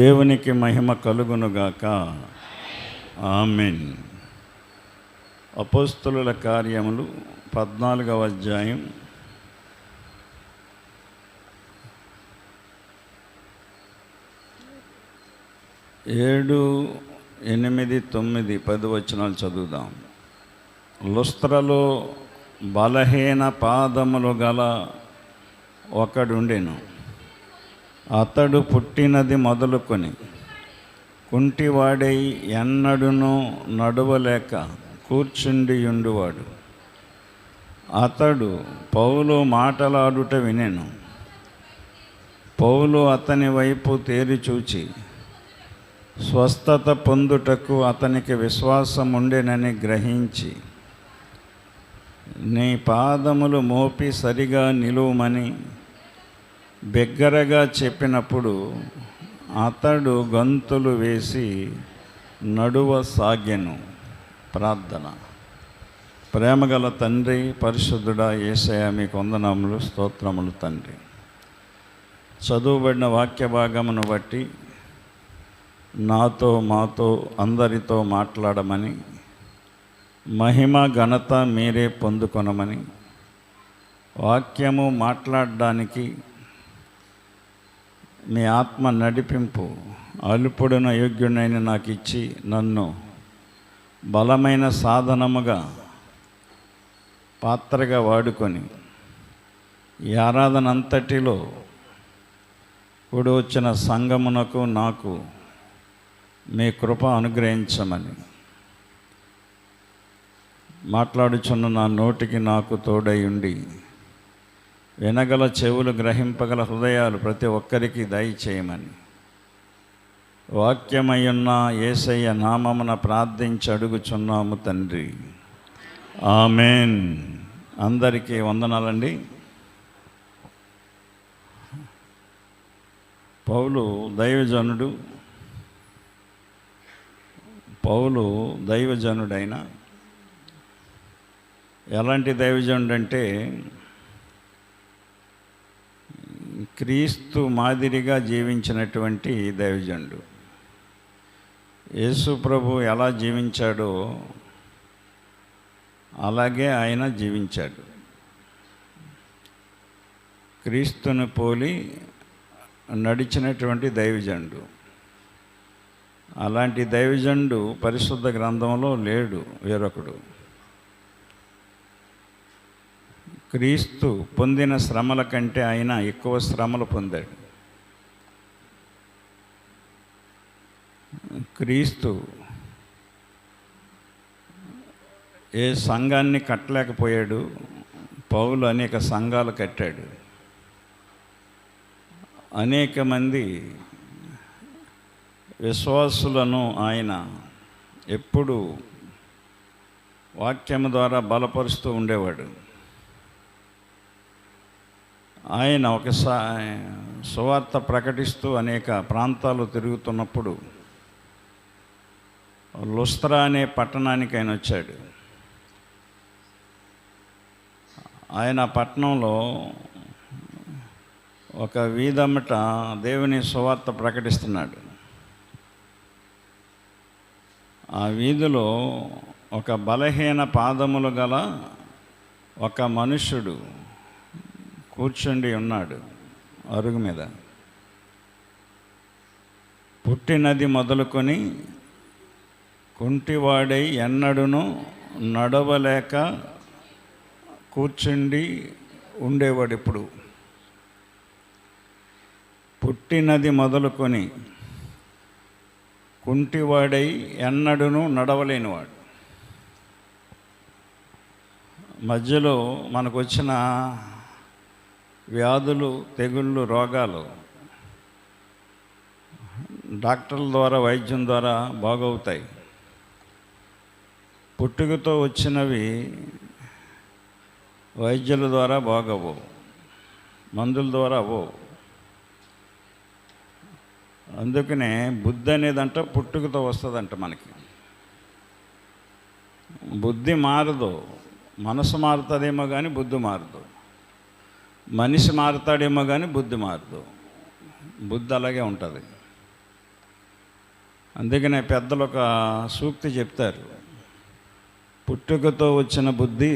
దేవునికి మహిమ కలుగునుగాక. ఆమేన్. అపోస్తలుల కార్యములు 14వ అధ్యాయం 7, 8, 9, 10 వచనాలు చదువుదాం. లుస్త్రలో బలహీన పాదములు గల ఒకడుండెను. అతడు పుట్టినది మొదలుకొని కుంటివాడై ఎన్నడునూ నడువలేక కూర్చుండియుండువాడు. అతడు పౌలు మాటలాడుట వినెను. పౌలు అతని వైపు తేరి చూచి స్వస్థత పొందుటకు అతనికి విశ్వాసముండెనని గ్రహించి, నీ పాదములు మోపి సరిగా నిలువమని బిగ్గరగా చెప్పినప్పుడు అతడు గంతులు వేసి నడువసాగెను. ప్రార్థన. ప్రేమగల తండ్రి, పరిశుద్ధుడా యేసయ్య, మీకు వందనములు, స్తోత్రములు తండ్రి. చదువుబడిన వాక్య భాగమును బట్టి నాతో మాతో అందరితో మాట్లాడమని, మహిమ ఘనత మీరే పొందుకొనమని, వాక్యము మాట్లాడడానికి మీ ఆత్మ నడిపింపు అల్పుడున యోగ్యుడైన నాకు ఇచ్చి నన్ను బలమైన సాధనముగా పాత్రగా వాడుకొని ఈ ఆరాధన అంతటిలో కూడి వచ్చిన సంఘమునకు నాకు మీ కృప అనుగ్రహించమని, మాట్లాడుచున్న నా నోటికి నాకు తోడై ఉండి వినగల చెవులు, గ్రహింపగల హృదయాలు ప్రతి ఒక్కరికి దయచేయమని వాక్యమయ్యున్న యేసయ్య నామమున ప్రార్థించి అడుగుచున్నాము తండ్రి. ఆమేన్. అందరికీ వందనాలండి. పౌలు దైవజనుడైన ఎలాంటి దైవజనుడు అంటే క్రీస్తు మాదిరిగా జీవించినటువంటి దైవజనుడు. యేసు ప్రభు ఎలా జీవించాడో అలాగే ఆయన జీవించాడు. క్రీస్తుని పోలి నడిచినటువంటి దైవజనుడు. అలాంటి దైవజనుడు పరిశుద్ధ గ్రంథంలో లేడు వేరొకడు. క్రీస్తు పొందిన శ్రమల కంటే ఆయన ఎక్కువ శ్రమలు పొందాడు. క్రీస్తు ఏ సంఘాన్ని కట్టలేకపోయాడు. పౌలు అనేక సంఘాలు కట్టాడు. అనేక మంది విశ్వాసులను ఆయన ఎప్పుడు వాక్యము ద్వారా బలపరుస్తూ ఉండేవాడు. ఆయన ఒకసారి సువార్త ప్రకటిస్తూ అనేక ప్రాంతాలు తిరుగుతున్నప్పుడు లుస్త్రా అనే పట్టణానికి ఆయన వచ్చాడు. ఆయన పట్టణంలో ఒక వీధమ్మట దేవుని సువార్త ప్రకటిస్తున్నాడు. ఆ వీధిలో ఒక బలహీన పాదములు గల ఒక మనుష్యుడు కూర్చుండి ఉన్నాడు అరుగు మీద. పుట్టినది మొదలుకొని కుంటివాడై ఎన్నడునూ నడవలేక కూర్చుండి ఉండేవాడు. ఇప్పుడు పుట్టినది మొదలుకొని కుంటివాడై ఎన్నడునూ నడవలేనివాడు. మధ్యలో మనకు వచ్చిన వ్యాధులు, తెగుళ్ళు, రోగాలు డాక్టర్ల ద్వారా, వైద్యం ద్వారా బాగవుతాయి. పుట్టుకతో వచ్చినవి వైద్యుల ద్వారా బాగవు, మందుల ద్వారా అవ్వవు. అందుకనే బుద్ధి అనేదంట పుట్టుకతో వస్తుందంట. మనకి బుద్ధి మారదు. మనసు మారుతుందేమో కానీ బుద్ధి మారదు. మనిషి మారుతాడేమో కానీ బుద్ధి మారదు. బుద్ధి అలాగే ఉంటుంది. అందుకనే పెద్దలు ఒక సూక్తి చెప్తారు, పుట్టుకతో వచ్చిన బుద్ధి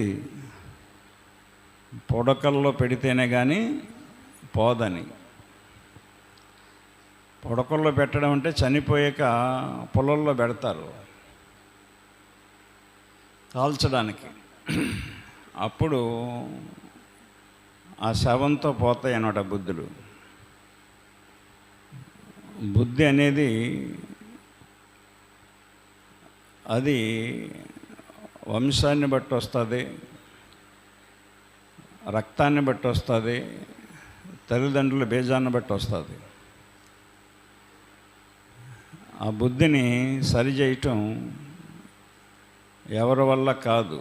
పొడకల్లో పెడితేనే కానీ పోదని. పొడకల్లో పెట్టడం అంటే చనిపోయాక పొలంలో పెడతారు కాల్చడానికి, అప్పుడు ఆ శవంతో పోతాయి అన్నమాట బుద్ధులు. బుద్ధి అనేది అది వంశాన్ని బట్టి వస్తుంది, రక్తాన్ని బట్టి వస్తుంది, తల్లిదండ్రుల బీజాన్ని బట్టి వస్తుంది. ఆ బుద్ధిని సరిచేయటం ఎవరి వల్ల కాదు.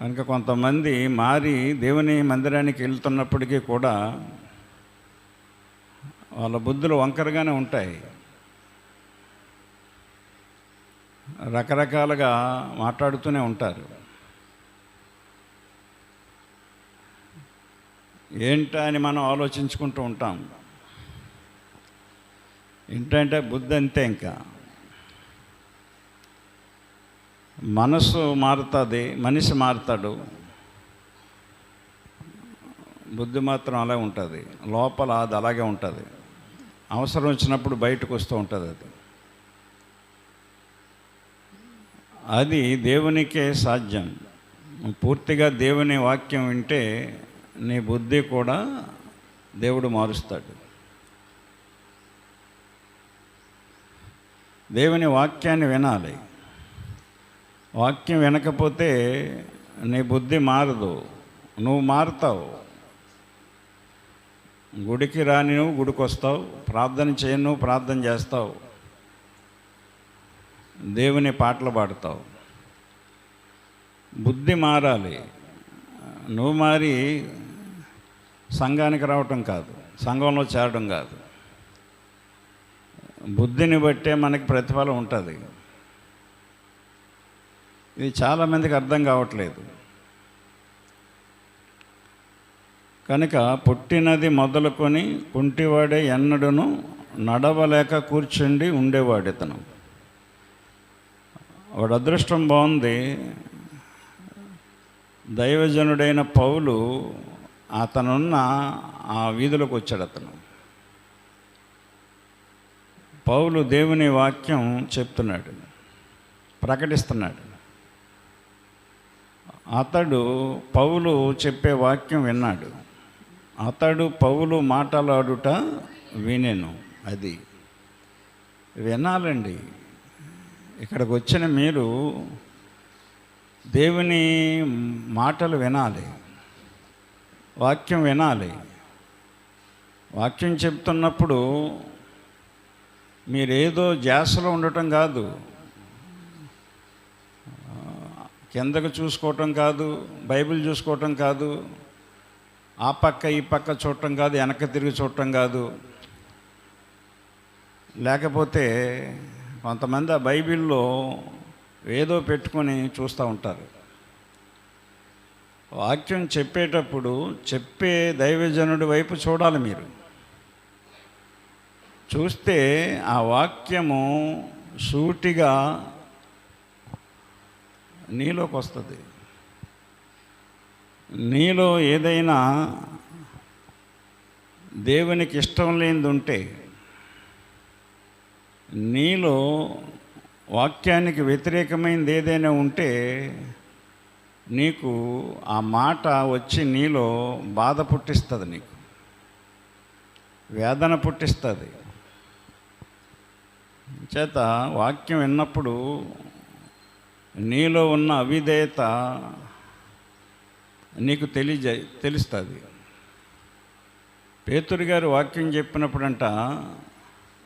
కనుక కొంతమంది మారి దేవుని మందిరానికి వెళ్తున్నప్పటికీ కూడా వాళ్ళ బుద్ధులు వంకరగానే ఉంటాయి, రకరకాలుగా మాట్లాడుతూనే ఉంటారు. ఏంటా అని మనం ఆలోచించుకుంటూ ఉంటాం. ఏంటంటే బుద్ధి అంతే, ఇంకా మనసు మారుతుంది, మనిషి మారుతాడు, బుద్ధి మాత్రం అలాగే ఉంటుంది. లోపల అది అలాగే ఉంటుంది, అవసరం వచ్చినప్పుడు బయటకు వస్తూ ఉంటుంది. అది దేవునికే సాధ్యం. పూర్తిగా దేవుని వాక్యం వింటే నీ బుద్ధి కూడా దేవుడు మారుస్తాడు. దేవుని వాక్యాన్ని వినాలి. వాక్యం వినకపోతే నీ బుద్ధి మారదు, నువ్వు మారుతావు. గుడికి రాని నువ్వు గుడికి వస్తావు, ప్రార్థన చేయను నువ్వు ప్రార్థన చేస్తావు, దేవుని పాటలు పాడతావు. బుద్ధి మారాలి. నువ్వు మారి సంఘానికి రావటం కాదు, సంఘంలో చేరడం కాదు. బుద్ధిని బట్టే మనకి ప్రతిఫలం ఉంటుంది. ఇది చాలామందికి అర్థం కావట్లేదు. కనుక పుట్టినది మొదలుకొని కుంటివాడే ఎన్నడూను నడవలేక కూర్చుండి ఉండేవాడు ఇతను. వాడు అదృష్టం బాగుంది. దైవజనుడైన పౌలు అతనున్న ఆ వీధులకు వచ్చాడు. అతను పౌలు దేవుని వాక్యం చెప్తున్నాడు, ప్రకటిస్తున్నాడు. అతడు పౌలు చెప్పే వాక్యం విన్నాడు. అతడు పౌలు మాటలాడుట వినెను. అది వినాలండి. ఇక్కడికి వచ్చిన మీరు దేవుని మాటలు వినాలి, వాక్యం వినాలి. వాక్యం చెప్తున్నప్పుడు మీరేదో ధ్యాసలో ఉండటం కాదు, కిందకు చూసుకోవటం కాదు, బైబిల్ చూసుకోవటం కాదు, ఆ పక్క ఈ పక్క చూడటం కాదు, వెనక్కి తిరిగి చూడటం కాదు. లేకపోతే కొంతమంది ఆ బైబిల్లో ఏదో పెట్టుకొని చూస్తూ ఉంటారు. వాక్యం చెప్పేటప్పుడు చెప్పే దైవజనుడి వైపు చూడాలి. మీరు చూస్తే ఆ వాక్యము సూటిగా నీలోకి వస్తుంది. నీలో ఏదైనా దేవునికి ఇష్టం లేనిది ఉంటే, నీలో వాక్యానికి వ్యతిరేకమైనది ఏదైనా ఉంటే, నీకు ఆ మాట వచ్చి నీలో బాధ పుట్టిస్తుంది, నీకు వేదన పుట్టిస్తుంది. చేత వాక్యం విన్నప్పుడు నీలో ఉన్న అవిధేయత నీకు తెలుస్తుంది. పేతురు గారు వాక్యం చెప్పినప్పుడంట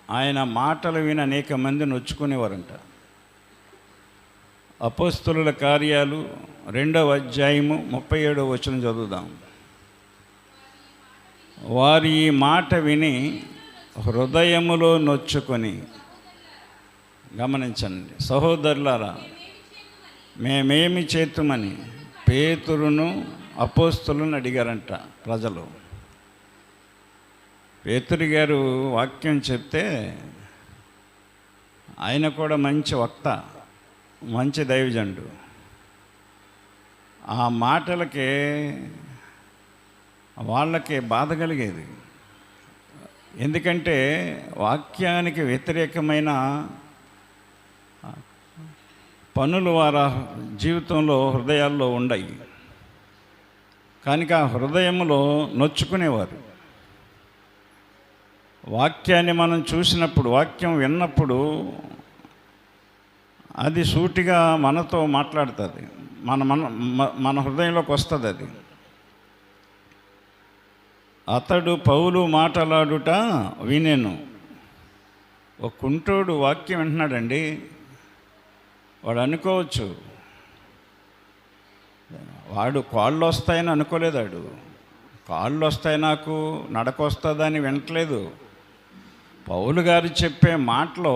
ఆయన మాటలు విని అనేక మంది నొచ్చుకునేవారంట. అపోస్తలుల కార్యాలు 2వ అధ్యాయము 37వ వచనం చదువుదాం. వారి ఈ మాట విని హృదయములో నొచ్చుకొని, గమనించండి సహోదరులారా, మేమేమి చేతుమని పేతురును అపోస్తలుని అడిగారంట ప్రజలు. పేతురు గారు వాక్యం చెప్తే ఆయన కూడా మంచి వక్త, మంచి దైవజనుడు. ఆ మాటలకి వాళ్ళకి బాధ కలిగేది. ఎందుకంటే వాక్యానికి వ్యతిరేకమైన పనులు వారి జీవితంలో, హృదయాల్లో ఉన్నాయి. కనుక ఆ హృదయంలో నొచ్చుకునేవారు. వాక్యాన్ని మనం చూసినప్పుడు, వాక్యం విన్నప్పుడు అది సూటిగా మనతో మాట్లాడుతుంది, మన మన మన హృదయంలోకి వస్తుంది. అది అతడు పౌలు మాట్లాడుట వినేను. ఒక కుంటోడు వాక్యం వింటున్నాడండి. వాడు అనుకోవచ్చు, వాడు కాళ్ళు వస్తాయని అనుకోలేదాడు. కాళ్ళు వస్తాయి, నాకు నడక వస్తుందని వినట్లేదు. పౌలు గారు చెప్పే మాటలో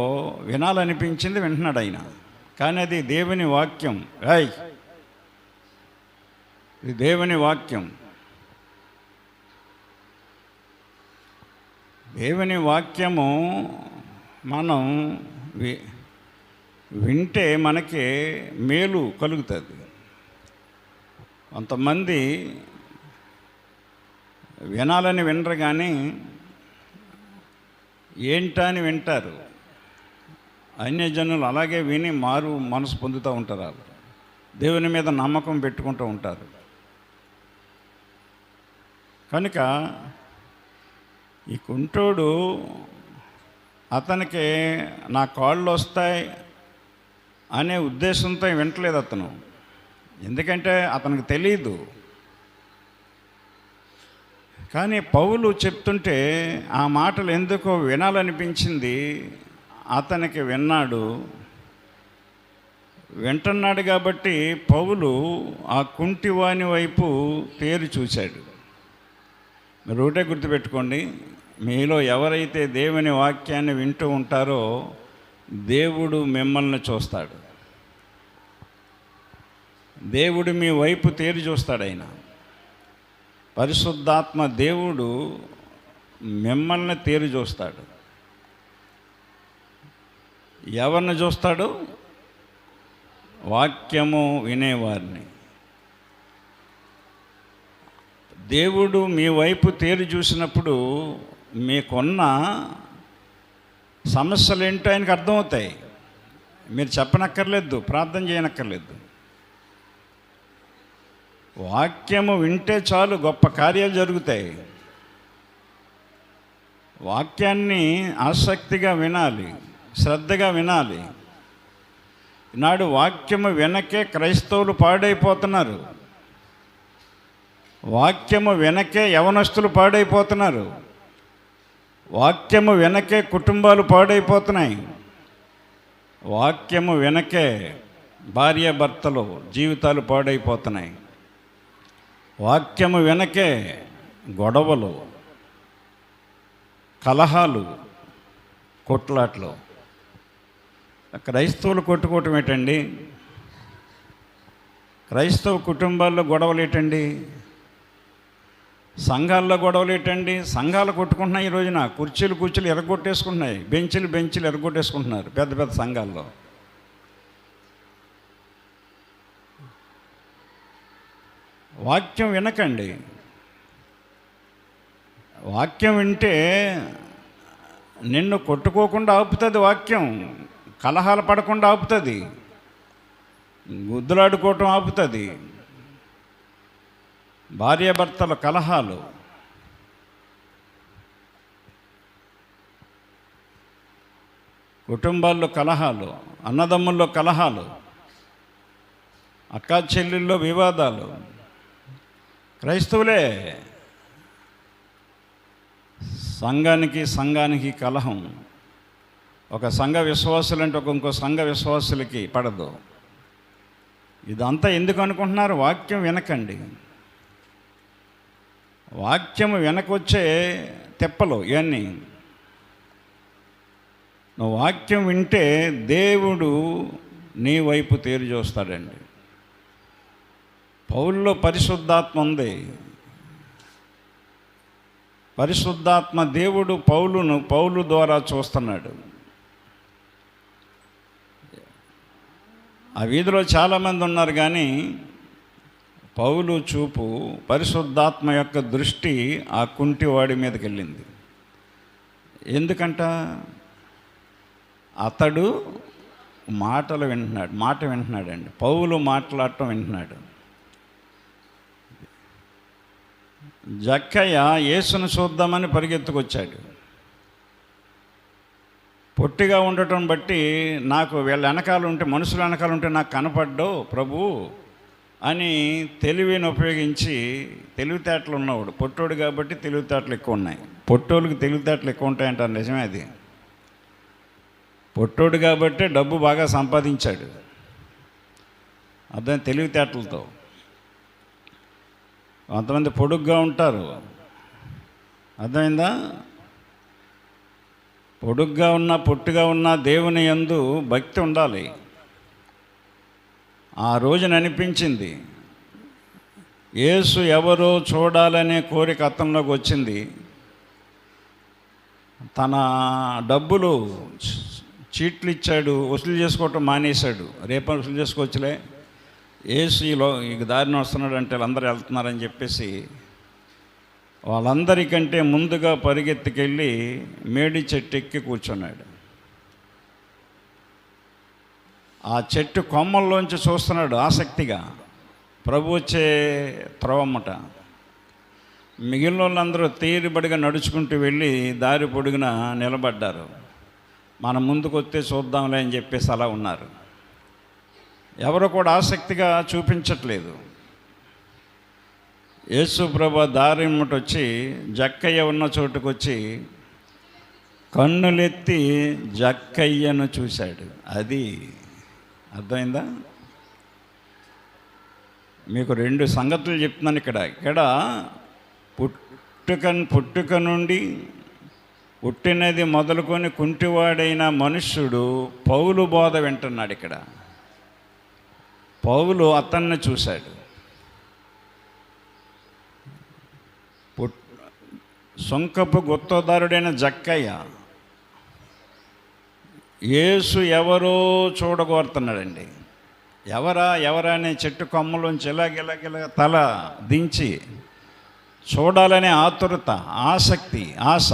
వినాలనిపించింది, వింటున్నాడు ఆయన. కానీ అది దేవుని వాక్యం. ఇది దేవుని వాక్యం. దేవుని వాక్యము మనం వింటే మనకి మేలు కలుగుతుంది. కొంతమంది వినాలని వినరు, కానీ ఏంటని వింటారు. అన్యజనులు అలాగే విని మారు మనసు పొందుతూ ఉంటారు. దేవుని మీద నమ్మకం పెట్టుకుంటూ ఉంటారు. కనుక ఈ కుంటోడు, అతనికి నా కాళ్ళు వస్తాయి అనే ఉద్దేశంతో వింటలేదు అతను. ఎందుకంటే అతనికి తెలియదు. కానీ పౌలు చెప్తుంటే ఆ మాటలు ఎందుకో వినాలనిపించింది. అతనికి విన్నాడు. వింటున్నాడు కాబట్టి పౌలు ఆ కుంటివాని వైపు తేరి చూశాడు. మీరు ఒకటే గుర్తుపెట్టుకోండి, మీలో ఎవరైతే దేవుని వాక్యాన్ని వింటూ ఉంటారో దేవుడు మిమ్మల్ని చూస్తాడు. దేవుడు మీ వైపు తేరి చూస్తాడు. ఆయన పరిశుద్ధాత్మ దేవుడు మిమ్మల్ని తేరి చూస్తాడు. ఎవరిని చూస్తాడు? వాక్యము వినేవారిని. దేవుడు మీ వైపు తేరి చూసినప్పుడు మీకున్న సమస్యలు ఏంటో ఆయనకు అర్థమవుతాయి. మీరు చెప్పనక్కర్లేదు, ప్రార్థన చేయనక్కర్లేదు. వాక్యము వింటే చాలు, గొప్ప కార్యాలు జరుగుతాయి. వాక్యాన్ని ఆసక్తిగా వినాలి, శ్రద్ధగా వినాలి. ఈనాడు వాక్యము వెనకే క్రైస్తవులు పాడైపోతున్నారు. వాక్యము వెనకే యవనస్తులు పాడైపోతున్నారు. వాక్యము వెనకే కుటుంబాలు పాడైపోతున్నాయి. వాక్యము వెనకే భార్యాభర్తలు జీవితాలు పాడైపోతున్నాయి. వాక్యము వెనకే గొడవలు, కలహాలు, కొట్లాట్లు. క్రైస్తవులు కొట్టుకోవటం ఏంటండి? క్రైస్తవ కుటుంబాల్లో గొడవలు ఏంటండి? సంఘాల్లో గొడవలు ఏంటండి? సంఘాలు కొట్టుకుంటున్నాయి. ఈ రోజున కుర్చీలు ఎరగొట్టేసుకుంటున్నాయి, బెంచులు ఎరగొట్టేసుకుంటున్నారు పెద్ద పెద్ద సంఘాల్లో. వాక్యం వినకండి. వాక్యం వింటే నిన్ను కొట్టుకోకుండా ఆపుతుంది. వాక్యం కలహాలు పడకుండా ఆపుతుంది, గుద్దులాడుకోవటం ఆపుతుంది. భార్యాభర్తల కలహాలు, కుటుంబాల్లో కలహాలు, అన్నదమ్ముల్లో కలహాలు, అక్కా చెల్లెల్లో వివాదాలు. క్రైస్తవులే సంఘానికి కలహం. ఒక సంఘ విశ్వాసులంటే ఇంకో సంఘ విశ్వాసులకి పడదు. ఇదంతా ఎందుకు అనుకుంటున్నారు? వాక్యం వినకండి. వాక్యము వెనకొచ్చే తెప్పలు ఇవన్నీ. నువ్వు వాక్యం వింటే దేవుడు నీ వైపు తేరి చూస్తాడండి. పౌల్లో పరిశుద్ధాత్మ ఉంది. పరిశుద్ధాత్మ దేవుడు పౌలు ద్వారా చూస్తున్నాడు. ఆ వీధిలో చాలామంది ఉన్నారు, కానీ పౌలు చూపు, పరిశుద్ధాత్మ యొక్క దృష్టి ఆ కుంటివాడి మీదకి వెళ్ళింది. ఎందుకంట? అతడు మాట వింటున్నాడండి. పౌలు మాట్లాడటం వింటున్నాడు. జక్కయ్య యేసును చూద్దామని పరిగెత్తుకొచ్చాడు. పొట్టిగా ఉండటం బట్టి నాకు వీళ్ళ వెనకాల ఉంటే, మనుషుల వెనకాల ఉంటే నాకు కనపడ్డావు ప్రభు అని తెలివిని ఉపయోగించి, తెలివితేటలు ఉన్నవాడు, పొట్టోడు కాబట్టి తెలివితేటలు ఎక్కువ ఉన్నాయి. పొట్టోళ్ళకి తెలివితేటలు ఎక్కువ ఉంటాయంటారు, నిజమే అది. పొట్టోడు కాబట్టి డబ్బు బాగా సంపాదించాడు, అర్థం తెలివితేటలతో. కొంతమంది పొడుగ్గా ఉంటారు, అర్థమైందా? పొడుగ్గా ఉన్నా పొట్టుగా ఉన్నా దేవుని యందు భక్తి ఉండాలి. ఆ రోజున అనిపించింది, యేసు ఎవరో చూడాలనే కోరిక అతనిలోకి వచ్చింది. తన డబ్బులు చీట్లు ఇచ్చాడు, వసూలు చేసుకోవటం మానేశాడు. రేపు వసూలు చేసుకోవచ్చులే, యేసులో ఈ దారిని వస్తున్నాడు అంటే వాళ్ళందరూ వెళ్తున్నారని చెప్పేసి వాళ్ళందరికంటే ముందుగా పరిగెత్తుకెళ్ళి మేడి చెట్టు ఎక్కి కూర్చున్నాడు. ఆ చెట్టు కొమ్మల్లోంచి చూస్తున్నాడు ఆసక్తిగా, ప్రభు వచ్చే త్రవమ్మట. మిగిలిన వాళ్ళందరూ తీరిబడిగా నడుచుకుంటూ వెళ్ళి దారి పొడుగున నిలబడ్డారు. మనం ముందుకు వస్తే చూద్దాంలే అని చెప్పేసి అలా ఉన్నారు. ఎవరు కూడా ఆసక్తిగా చూపించట్లేదు. యేసు ప్రభు దారి వచ్చి జక్కయ్య ఉన్న చోటుకు వచ్చి కన్నులెత్తి జక్కయ్యను చూశాడు. అది అర్థమైందా? మీకు రెండు సంగతులు చెప్తున్నాను ఇక్కడ. పుట్టుక నుండి పుట్టినది మొదలుకొని కుంటివాడైన మనుష్యుడు పౌలు బోధ వింటున్నాడు. ఇక్కడ పౌలు అతన్ని చూశాడు. సొంకపు గుత్తదారుడైన జక్కయ్య యేసు ఎవరో చూడగోరుతున్నాడండి. ఎవరా అనే చెట్టు కొమ్మలోంచి ఇలాగిలాగిలా తల దించి చూడాలనే ఆతురత, ఆసక్తి, ఆశ,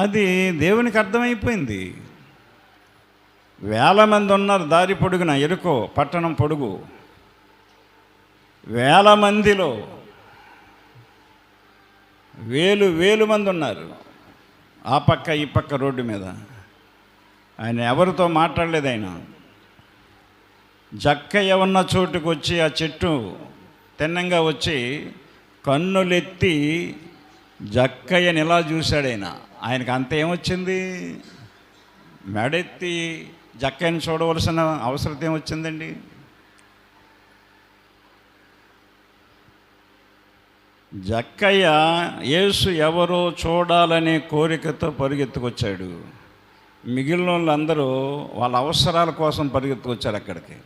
అది దేవునికి అర్థమైపోయింది. వేల మంది ఉన్నారు దారి పొడుగున, ఎరుకో పట్టణం పొడుగు. వేల మందిలో వేలు మంది ఉన్నారు ఆ పక్క ఈ పక్క రోడ్డు మీద. ఆయన ఎవరితో మాట్లాడలేదు. ఆయన జక్కయ్య ఉన్న చోటుకు వచ్చి ఆ చెట్టు తిన్నంగా వచ్చి కన్నులెత్తి జక్కయ్యని ఇలా చూశాడు. ఆయనకు అంత ఏమొచ్చింది? మెడెత్తి జక్కయ్యని చూడవలసిన అవసరం ఏమొచ్చిందండి? జక్కయ్య యేసు ఎవరో చూడాలనే కోరికతో పరిగెత్తుకొచ్చాడు. మిగిలిన వాళ్ళందరూ వాళ్ళ అవసరాల కోసం పరిగెత్తుకొచ్చారు అక్కడికి.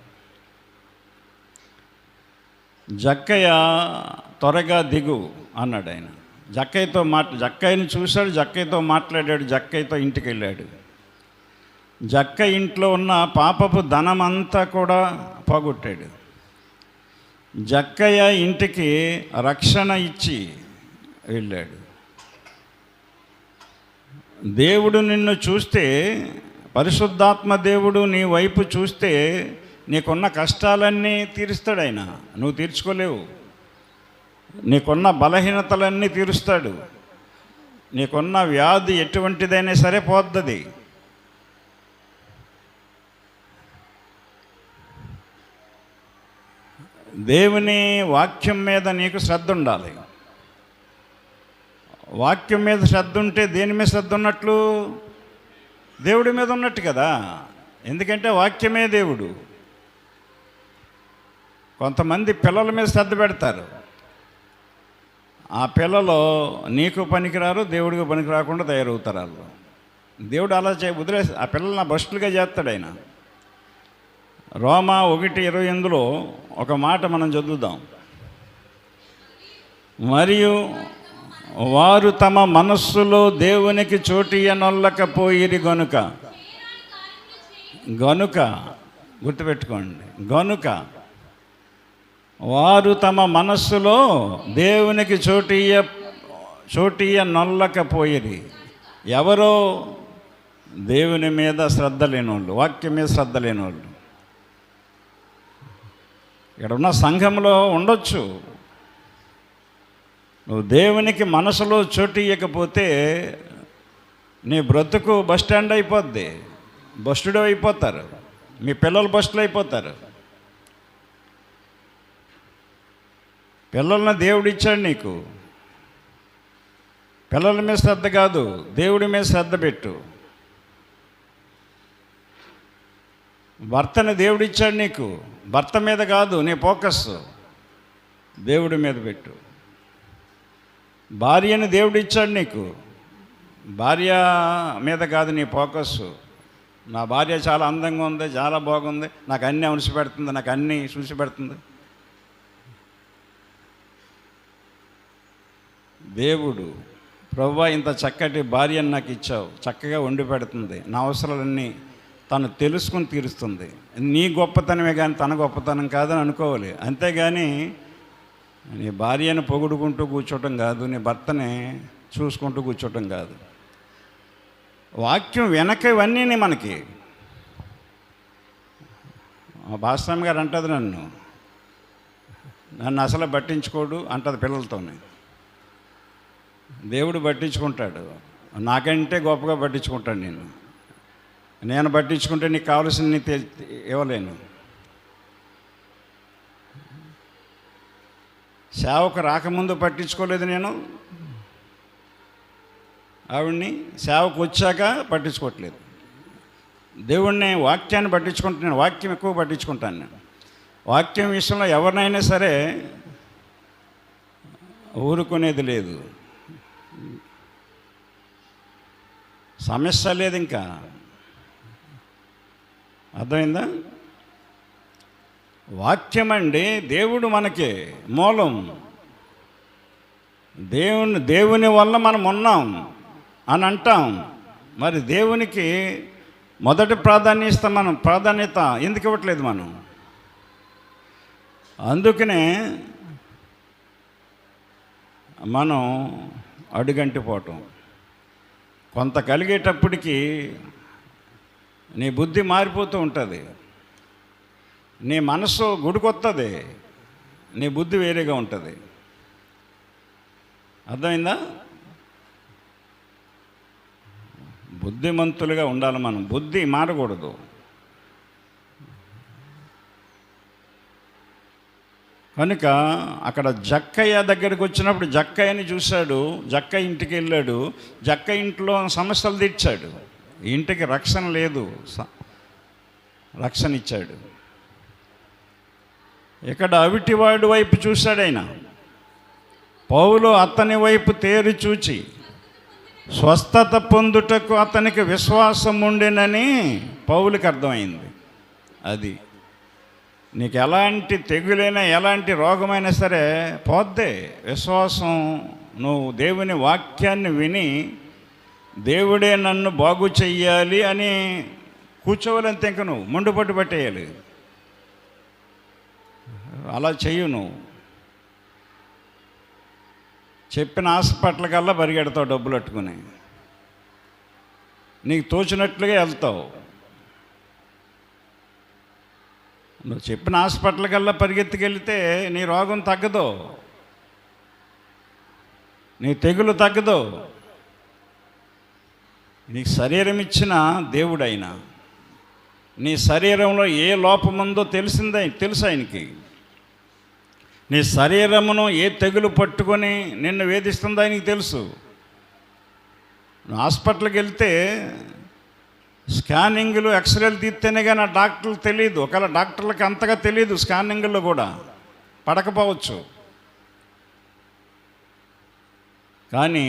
జక్కయ్య త్వరగా దిగు అన్నాడు ఆయన. జక్కయ్యని చూశాడు, జక్కయ్యతో మాట్లాడాడు, జక్కయ్యతో ఇంటికి వెళ్ళాడు. జక్కయ్య ఇంట్లో ఉన్న పాపపు ధనమంతా కూడా పోగొట్టాడు. జక్కయ్య ఇంటికి రక్షణ ఇచ్చి వెళ్ళాడు. దేవుడు నిన్ను చూస్తే, పరిశుద్ధాత్మ దేవుడు నీ వైపు చూస్తే నీకున్న కష్టాలన్నీ తీరుస్తాడు ఆయన. నువ్వు తీర్చుకోలేవు. నీకున్న బలహీనతలన్నీ తీరుస్తాడు. నీకున్న వ్యాధి ఎటువంటిదైనా సరే పోద్ది. దేవుని వాక్యం మీద నీకు శ్రద్ధ ఉండాలి. వాక్యం మీద శ్రద్ధ ఉంటే దేని మీద శ్రద్ధ ఉన్నట్లు? దేవుడి మీద ఉన్నట్టు కదా. ఎందుకంటే వాక్యమే దేవుడు. కొంతమంది పిల్లల మీద శ్రద్ధ పెడతారు. ఆ పిల్లలు నీకు పనికిరారు, దేవుడికి పనికి రాకుండా తయారవుతారు వాళ్ళు. దేవుడు అలా వదిలేసి ఆ పిల్లల్ని భ్రష్టులుగా చేస్తాడు ఆయన. రోమా 1:28 ఒక మాట మనం చదువుదాం. మరియు వారు తమ మనస్సులో దేవునికి చోటియనొల్లకపోయిరి గనుక గుర్తుపెట్టుకోండి, వారు తమ మనస్సులో దేవునికి చోటియనొల్లకపోయిరి. ఎవరో దేవుని మీద శ్రద్ధ లేనివాళ్ళు, వాక్యం మీద శ్రద్ధ లేనివాళ్ళు. ఇక్కడ ఉన్న సంఘంలో ఉండొచ్చు, నువ్వు దేవునికి మనసులో చోటు ఇవ్వకపోతే నీ బ్రతుకు బస్ స్టాండ్ అయిపోద్ది, బస్టుడు అయిపోతారు, మీ పిల్లలు బస్టులు అయిపోతారు. పిల్లల్ని దేవుడిచ్చాడు నీకు, పిల్లల మీద శ్రద్ధ కాదు, దేవుడి మీద శ్రద్ధ పెట్టు. భర్తని దేవుడిచ్చాడు నీకు, భర్త మీద కాదు నీ ఫోకస్, దేవుడి మీద పెట్టు. భార్యని దేవుడిచ్చాడు నీకు, భార్య మీద కాదు నీ ఫోకస్. నా భార్య చాలా అందంగా ఉంది, చాలా బాగుంది, నాకు అన్నీ ఉనిసి పెడుతుంది, నాకు అన్నీ చూసి పెడుతుంది. దేవుడు, ప్రభువా ఇంత చక్కటి భార్యను నాకు ఇచ్చావు, చక్కగా వండి పెడుతుంది, నా అవసరాలన్నీ తను తెలుసుకుని తీరుస్తుంది. నీ గొప్పతనమే కానీ తన గొప్పతనం కాదని అనుకోవాలి. అంతేగాని నీ భార్యను పొగుడుకుంటూ కూర్చోవటం కాదు, నీ భర్తని చూసుకుంటూ కూర్చోవటం కాదు. వాక్యం వెనక ఇవన్నీ మనకి. భాస్వామి గారు అంటది, నన్ను అసలు పట్టించుకోడు అంటది పిల్లలతోనే. దేవుడు పట్టించుకుంటాడు, నాకంటే గొప్పగా పట్టించుకుంటాడు. నేను పట్టించుకుంటే నీకు కావాల్సిన ఇవ్వలేను. సేవకు రాకముందు పట్టించుకోలేదు నేను ఆవిడ్ని, సేవకు వచ్చాక పట్టించుకోవట్లేదు. దేవుణ్ణి, వాక్యాన్ని పట్టించుకుంటున్నాను, వాక్యం ఎక్కువ పట్టించుకుంటాను నేను. వాక్యం విషయంలో ఎవరినైనా సరే ఊరుకునేది లేదు, సమస్య లేదు. ఇంకా అర్థమైందా? వాక్యం అండి, దేవుడు మనకి మూలం. దేవుని వల్ల మనం ఉన్నాం అని అంటాం. మరి దేవునికి మొదటి ప్రాధాన్యత ఎందుకు ఇవ్వట్లేదు మనం? అందుకనే మనం అడుగంటిపోవటం. కొంత కలిగేటప్పటికి నీ బుద్ధి మారిపోతూ ఉంటుంది, నీ మనసు గుడికొస్తుంది, నీ బుద్ధి వేరేగా ఉంటుంది. అర్థమైందా? బుద్ధిమంతులుగా ఉండాలి మనం, బుద్ధి మారకూడదు. కనుక అక్కడ జక్కయ్య దగ్గరికి వచ్చినప్పుడు జక్కయ్యని చూశాడు, జక్కయ్య ఇంటికి వెళ్ళాడు, జక్కయ్య ఇంట్లో సమస్యలు తీర్చాడు. ఇంటికి రక్షణ లేదు, రక్షణ ఇచ్చాడు. ఇక్కడ అవిటివాడు వైపు చూశాడు ఆయన. పౌలు అతని వైపు తేరి చూచి స్వస్థత పొందుటకు అతనికి విశ్వాసం ఉండేనని పౌలుకి అర్థమైంది. అది నీకు ఎలాంటి తెగులైనా ఎలాంటి రోగమైనా సరే పోద్దే విశ్వాసం. నువ్వు దేవుని వాక్యాన్ని విని దేవుడే నన్ను బాగు చెయ్యాలి అని కూర్చోవాలంతే. ఇంక నువ్వు ముందు పట్టేయాలి. అలా చెయ్యు. నువ్వు చెప్పిన హాస్పిటల్ కల్లా పరిగెడతావు, డబ్బులు పట్టుకుని నీకు తోచినట్లుగా వెళ్తావు. నువ్వు చెప్పిన హాస్పిటల్ కల్లా పరిగెత్తుకెళ్తే నీ రోగం తగ్గదు, నీ తెగులు తగ్గదు. నీకు శరీరం ఇచ్చిన దేవుడైనా నీ శరీరంలో ఏ లోపముందో తెలుసు ఆయనకి. నీ శరీరమును ఏ తెగులు పట్టుకొని నిన్ను వేధిస్తుందో ఆయనకి తెలుసు. నువ్వు హాస్పిటల్కి వెళ్తే స్కానింగ్లు ఎక్స్రేలు తీస్తేనే కానీ ఆ డాక్టర్లకు తెలియదు. ఒకవేళ డాక్టర్లకి అంతగా తెలియదు, స్కానింగ్లో కూడా పడకపోవచ్చు. కానీ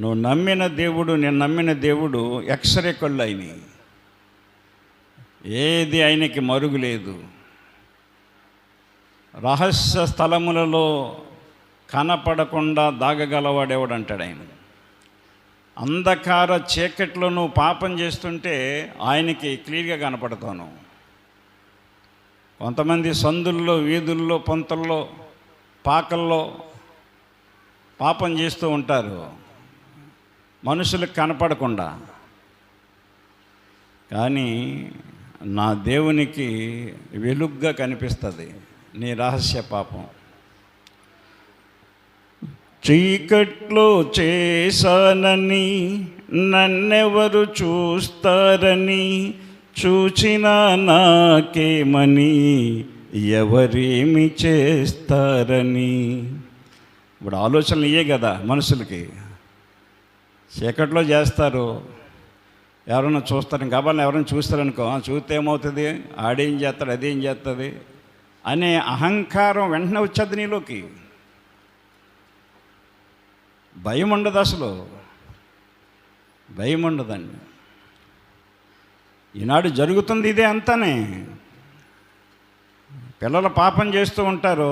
నువ్వు నమ్మిన దేవుడు, నేను నమ్మిన దేవుడు ఎక్స్రే కళ్ళు అయినాయి. ఏది ఆయనకి మరుగు లేదు. రహస్య స్థలములలో కనపడకుండా దాగగలవాడేవాడు అంటాడు ఆయన. అంధకార చీకట్లో నువ్వు పాపం చేస్తుంటే ఆయనకి క్లియర్గా కనపడతాను. కొంతమంది సందుల్లో, వీధుల్లో, పొంతల్లో, పాకల్లో పాపం చేస్తూ ఉంటారు మనుషులకు కనపడకుండా. కానీ నా దేవునికి వెలుగ్గా కనిపిస్తుంది నీ రహస్య పాపం. చీకట్లో చేశానని నన్నెవరు చూస్తారని, చూచిన నాకేమని ఎవరేమి చేస్తారని. ఇప్పుడు ఆలోచనలు ఇవే కదా మనుషులకి. చీకట్లో చేస్తారు, ఎవరైనా చూస్తారు, కాబట్టి ఎవరైనా చూస్తారనుకో, చూస్తే ఏమవుతుంది, ఆడేం చేస్తాడు, అదేం చేస్తుంది అనే అహంకారం వెంటనే వచ్చేది నీలోకి. భయం ఉండదు, అసలు భయం ఉండదండి. ఈనాడు జరుగుతుంది ఇదే అంతానే. పిల్లలు పాపం చేస్తూ ఉంటారు,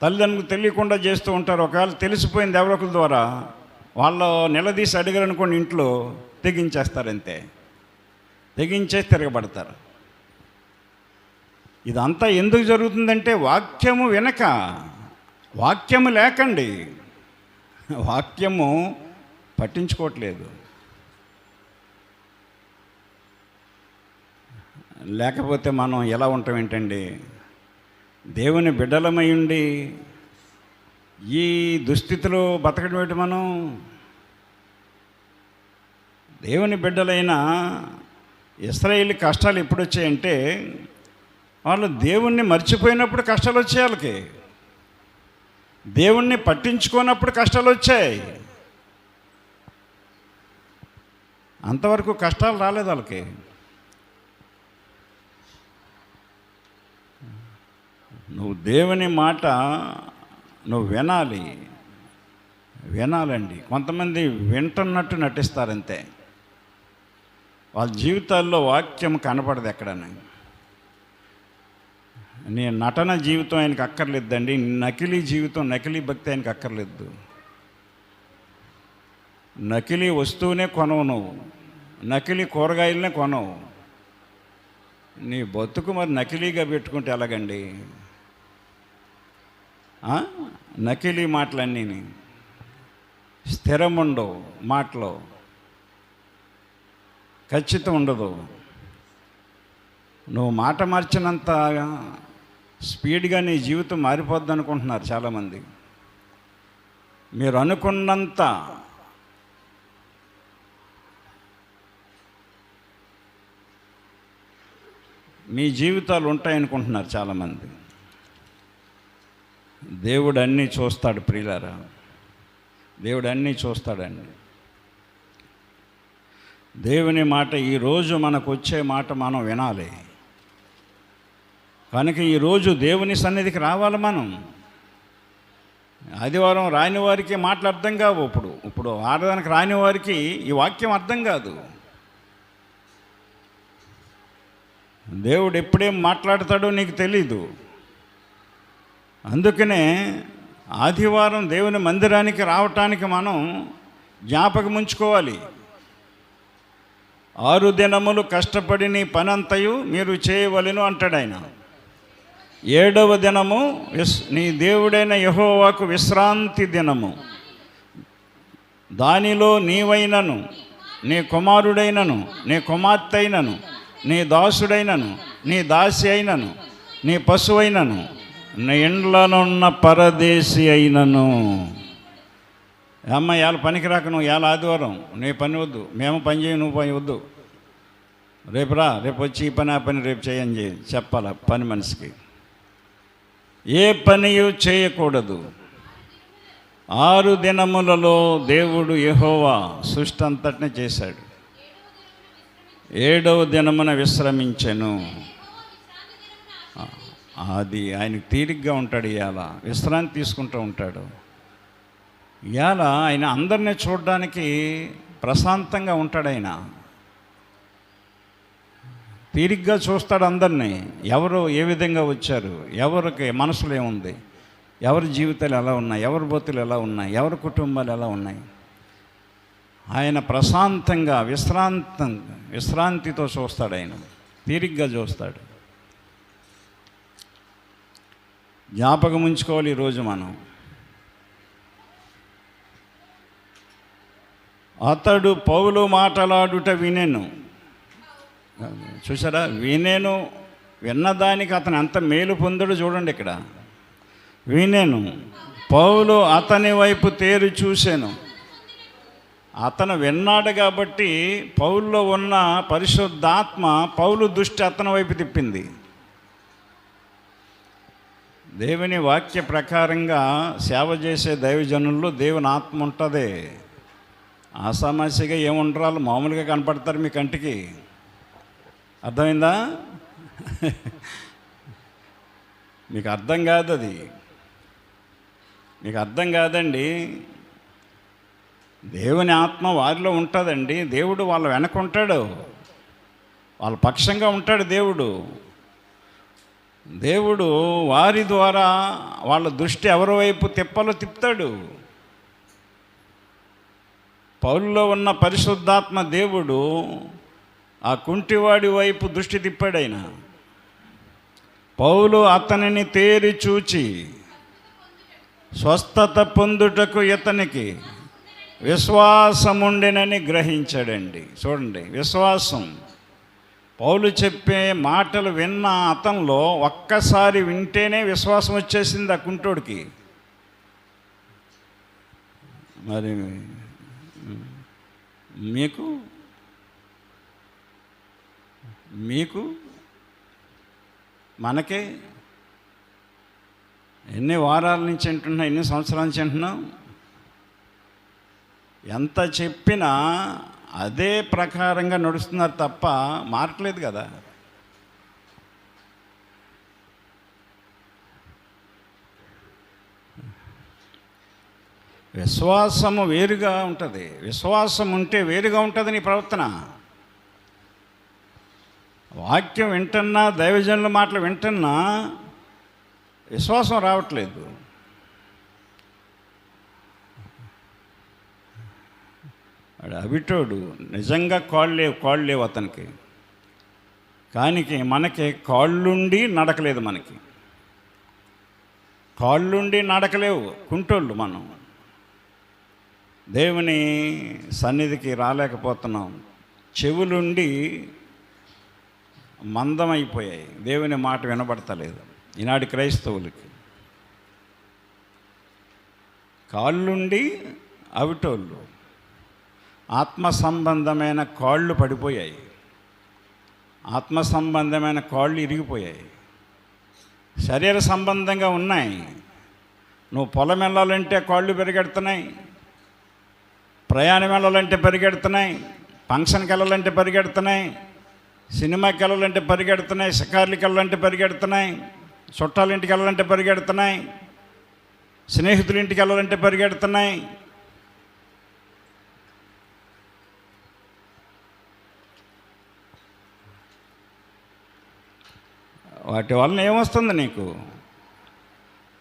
తల్లిదండ్రులకు తెలియకుండా చేస్తూ ఉంటారు. ఒకవేళ తెలిసిపోయింది ఎవరొకరి ద్వారా, వాళ్ళు నిలదీసి అడిగారనుకోండి, ఇంట్లో తెగించేస్తారు, అంతే, తెగించేసి తిరగబడతారు. ఇదంతా ఎందుకు జరుగుతుందంటే వాక్యము వినక, వాక్యము లేకండి, వాక్యము పట్టించుకోవట్లేదు. లేకపోతే మనం ఎలా ఉంటాం ఏంటండి? దేవుని బిడ్డలమై ఉండి ఈ దుస్థితిలో బతకడం ఏంటి? మనం దేవుని బిడ్డలైన ఇశ్రాయేలు కష్టాలు ఎప్పుడు వచ్చాయంటే, వాళ్ళు దేవుణ్ణి మర్చిపోయినప్పుడు కష్టాలు వచ్చాయి వాళ్ళకి. దేవుణ్ణి పట్టించుకోనప్పుడు కష్టాలు వచ్చాయి. అంతవరకు కష్టాలు రాలేదు వాళ్ళకి. నువ్వు దేవుని మాట నువ్వు వినాలండి. కొంతమంది వింటున్నట్టు నటిస్తారంతే, వాళ్ళ జీవితాల్లో వాక్యం కనపడదు ఎక్కడని. నీ నటన జీవితం ఆయనకు అక్కర్లేదండి, నకిలీ జీవితం, నకిలీ భక్తి ఆయనకు అక్కర్లేదు. నకిలీ వస్తువునే కొనవు నువ్వు, నకిలీ కూరగాయలనే కొనవు. నీ బతుకు మరి నకిలీగా పెట్టుకుంటే ఎలాగండి? నకిలీ మాటలన్నీ స్థిరం ఉండవు, మాటలో ఖచ్చితం ఉండదు. నువ్వు మాట మార్చినంత స్పీడ్గా నీ జీవితం మారిపోద్ది అనుకుంటున్నారు చాలామంది. మీరు అనుకున్నంత మీ జీవితాలు ఉంటాయనుకుంటున్నారు చాలామంది. దేవుడు అన్నీ చూస్తాడు ప్రియులారా, దేవుడు అన్నీ చూస్తాడండి. దేవుని మాట ఈరోజు మనకు వచ్చే మాట మనం వినాలి. కనుక ఈరోజు దేవుని సన్నిధికి రావాలి మనం. ఆదివారం రాని వారికి మాటలు అర్థం కావు. ఇప్పుడు ఆరాధనకు రాని వారికి ఈ వాక్యం అర్థం కాదు. దేవుడు ఎప్పుడేం మాట్లాడతాడో నీకు తెలీదు. అందుకనే ఆదివారం దేవుని మందిరానికి రావటానికి మనం జ్ఞాపకం ఉంచుకోవాలి. 6 దినములు కష్టపడి నీ పనంతయు మీరు చేయవలెను అంటాడు ఆయన. 7వ దినము నీ దేవుడైన యెహోవాకు విశ్రాంతి దినము. దానిలో నీవైనను, నీ కుమారుడైనను, నీ కుమార్తె అయినను, నీ దాసుడైనను, నీ దాసి అయినను, నీ పశువైనను, నీ ఇండ్లనున్న పరదేశి అయినను. అమ్మ ఇవాళ పనికి రాక నువ్వు ఇవాళ ఆదివారం నీ పని వద్దు, మేము పని చేయ, నువ్వు పని వద్దు, రేపు రా, రేపు వచ్చి ఈ పని ఆ పని రేపు చేయని చెప్పాల పని మనిషికి. ఏ పని చేయకూడదు. 6 దినములలో దేవుడు యెహోవా సృష్టి అంతటిని చేశాడు. 7వ దినమున విశ్రమించెను. అది ఆయనకు తీరిగ్గా ఉంటాడు. ఇవాళ విశ్రాంతి తీసుకుంటూ ఉంటాడు. ఇవాళ ఆయన అందరినీ చూడడానికి ప్రశాంతంగా ఉంటాడు. ఆయన తీరిగ్గా చూస్తాడు అందరినీ. ఎవరు ఏ విధంగా వచ్చారు, ఎవరికి మనసులో ఏముంది, ఎవరి జీవితాలు ఎలా ఉన్నాయి, ఎవరి బతులు ఎలా ఉన్నాయి, ఎవరి కుటుంబాలు ఎలా ఉన్నాయి. ఆయన ప్రశాంతంగా విశ్రాంతితో చూస్తాడు. ఆయన తీరిగ్గా చూస్తాడు. జ్ఞాపకం ఉంచుకోవాలి ఈరోజు మనం. అతడు పౌలు మాటలాడుట వినెను. చూసారా, విన్నదానికి అతను ఎంత మేలు పొందుడు చూడండి. ఇక్కడ వినెను, పౌలు అతని వైపు తేరి చూశాను. అతను విన్నాడు కాబట్టి పౌల్లో ఉన్న పరిశుద్ధాత్మ పౌలు దృష్టి అతని వైపు తిప్పింది. దేవుని వాక్య ప్రకారంగా సేవ చేసే దైవజనుల్లో దేవుని ఆత్మ ఉంటుంది. ఆసామాసిగా ఏముంటారు, మామూలుగా కనపడతారు మీ కంటికి. అర్థమైందా? మీకు అర్థం కాదు, అది మీకు అర్థం కాదండి. దేవుని ఆత్మ వారిలో ఉంటుందండి. దేవుడు వాళ్ళ వెనక ఉంటాడు, వాళ్ళ పక్షంగా ఉంటాడు. దేవుడు వారి ద్వారా వాళ్ళ దృష్టి ఎవరి వైపు తిప్పుతాడు. పౌలులో ఉన్న పరిశుద్ధాత్మ దేవుడు ఆ కుంటివాడి వైపు దృష్టి తిప్పాడు. ఆయన పౌలు అతనిని తేరి చూచి స్వస్థత పొందుటకు ఇతనికి విశ్వాసముండెనని గ్రహించాడండి. చూడండి, విశ్వాసం. పౌలు చెప్పే మాటలు విన్న అతనిలో ఒక్కసారి వింటేనే విశ్వాసం వచ్చేసింది ఆ కుంటోడికి. మరి మీకు మనకే ఎన్ని వారాల నుంచి వింటున్నా, ఎన్ని సంవత్సరాల నుంచి వింటున్నాం. ఎంత చెప్పినా అదే ప్రకారంగా నడుస్తున్నారు తప్ప మారట్లేదు కదా. విశ్వాసము వేరుగా ఉంటుంది. విశ్వాసం ఉంటే వేరుగా ఉంటుంది నీ ప్రవర్తన. వాక్యం వింటున్నా, దైవజనుల మాటలు వింటున్నా విశ్వాసం రావట్లేదు. వాడు అవిటోడు, నిజంగా కాళ్ళు లేవు అతనికి. కానీ మనకి కాళ్ళుండి నడకలేదు. మనకి కాళ్ళుండి నడకలేవు, కుంటోళ్ళు. మనం దేవుని సన్నిధికి రాలేకపోతున్నాం. చెవులుండి మందమైపోయాయి, దేవుని మాట వినబడతలేదు ఈనాటి క్రైస్తవులకి. కాళ్ళుండి అవిటోళ్ళు, ఆత్మ సంబంధమైన కాళ్ళు పడిపోయాయి, ఆత్మ సంబంధమైన కాళ్ళు ఇరిగిపోయాయి. శరీర సంబంధంగా ఉన్నాయి. నువ్వు పొలం వెళ్ళాలంటే కాళ్ళు పరిగెడుతున్నాయి, ప్రయాణం వెళ్ళాలంటే పరిగెడుతున్నాయి, ఫంక్షన్కి వెళ్ళాలంటే పరిగెడుతున్నాయి, సినిమాకి వెళ్ళాలంటే పరిగెడుతున్నాయి, షికార్లకి వెళ్ళాలంటే పరిగెడుతున్నాయి, చుట్టాలింటికి వెళ్ళాలంటే పరిగెడుతున్నాయి, స్నేహితులింటికి వెళ్ళాలంటే పరిగెడుతున్నాయి. వాటి వలన ఏమొస్తుంది నీకు?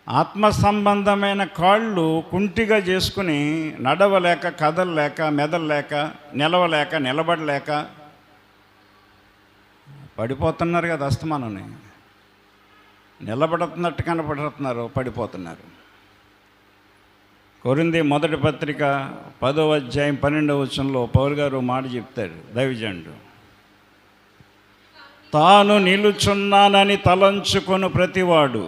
ఆత్మ సంబంధమైన కాళ్ళు కుంటిగా చేసుకుని నడవలేక, కదలలేక, మెదలలేక, నిలవలేక, నిలబడలేక పడిపోతున్నారు కదా. అస్తమానని నిలబడుతున్నట్టు కనపడుతున్నారు, పడిపోతున్నారు. కొరింథీ మొదటి పత్రిక 10వ అధ్యాయం 12వ వచనంలో పౌలు గారు మాట చెప్తాడు దైవజనుడు. తాను నిలుచున్నానని తలంచుకొను ప్రతివాడు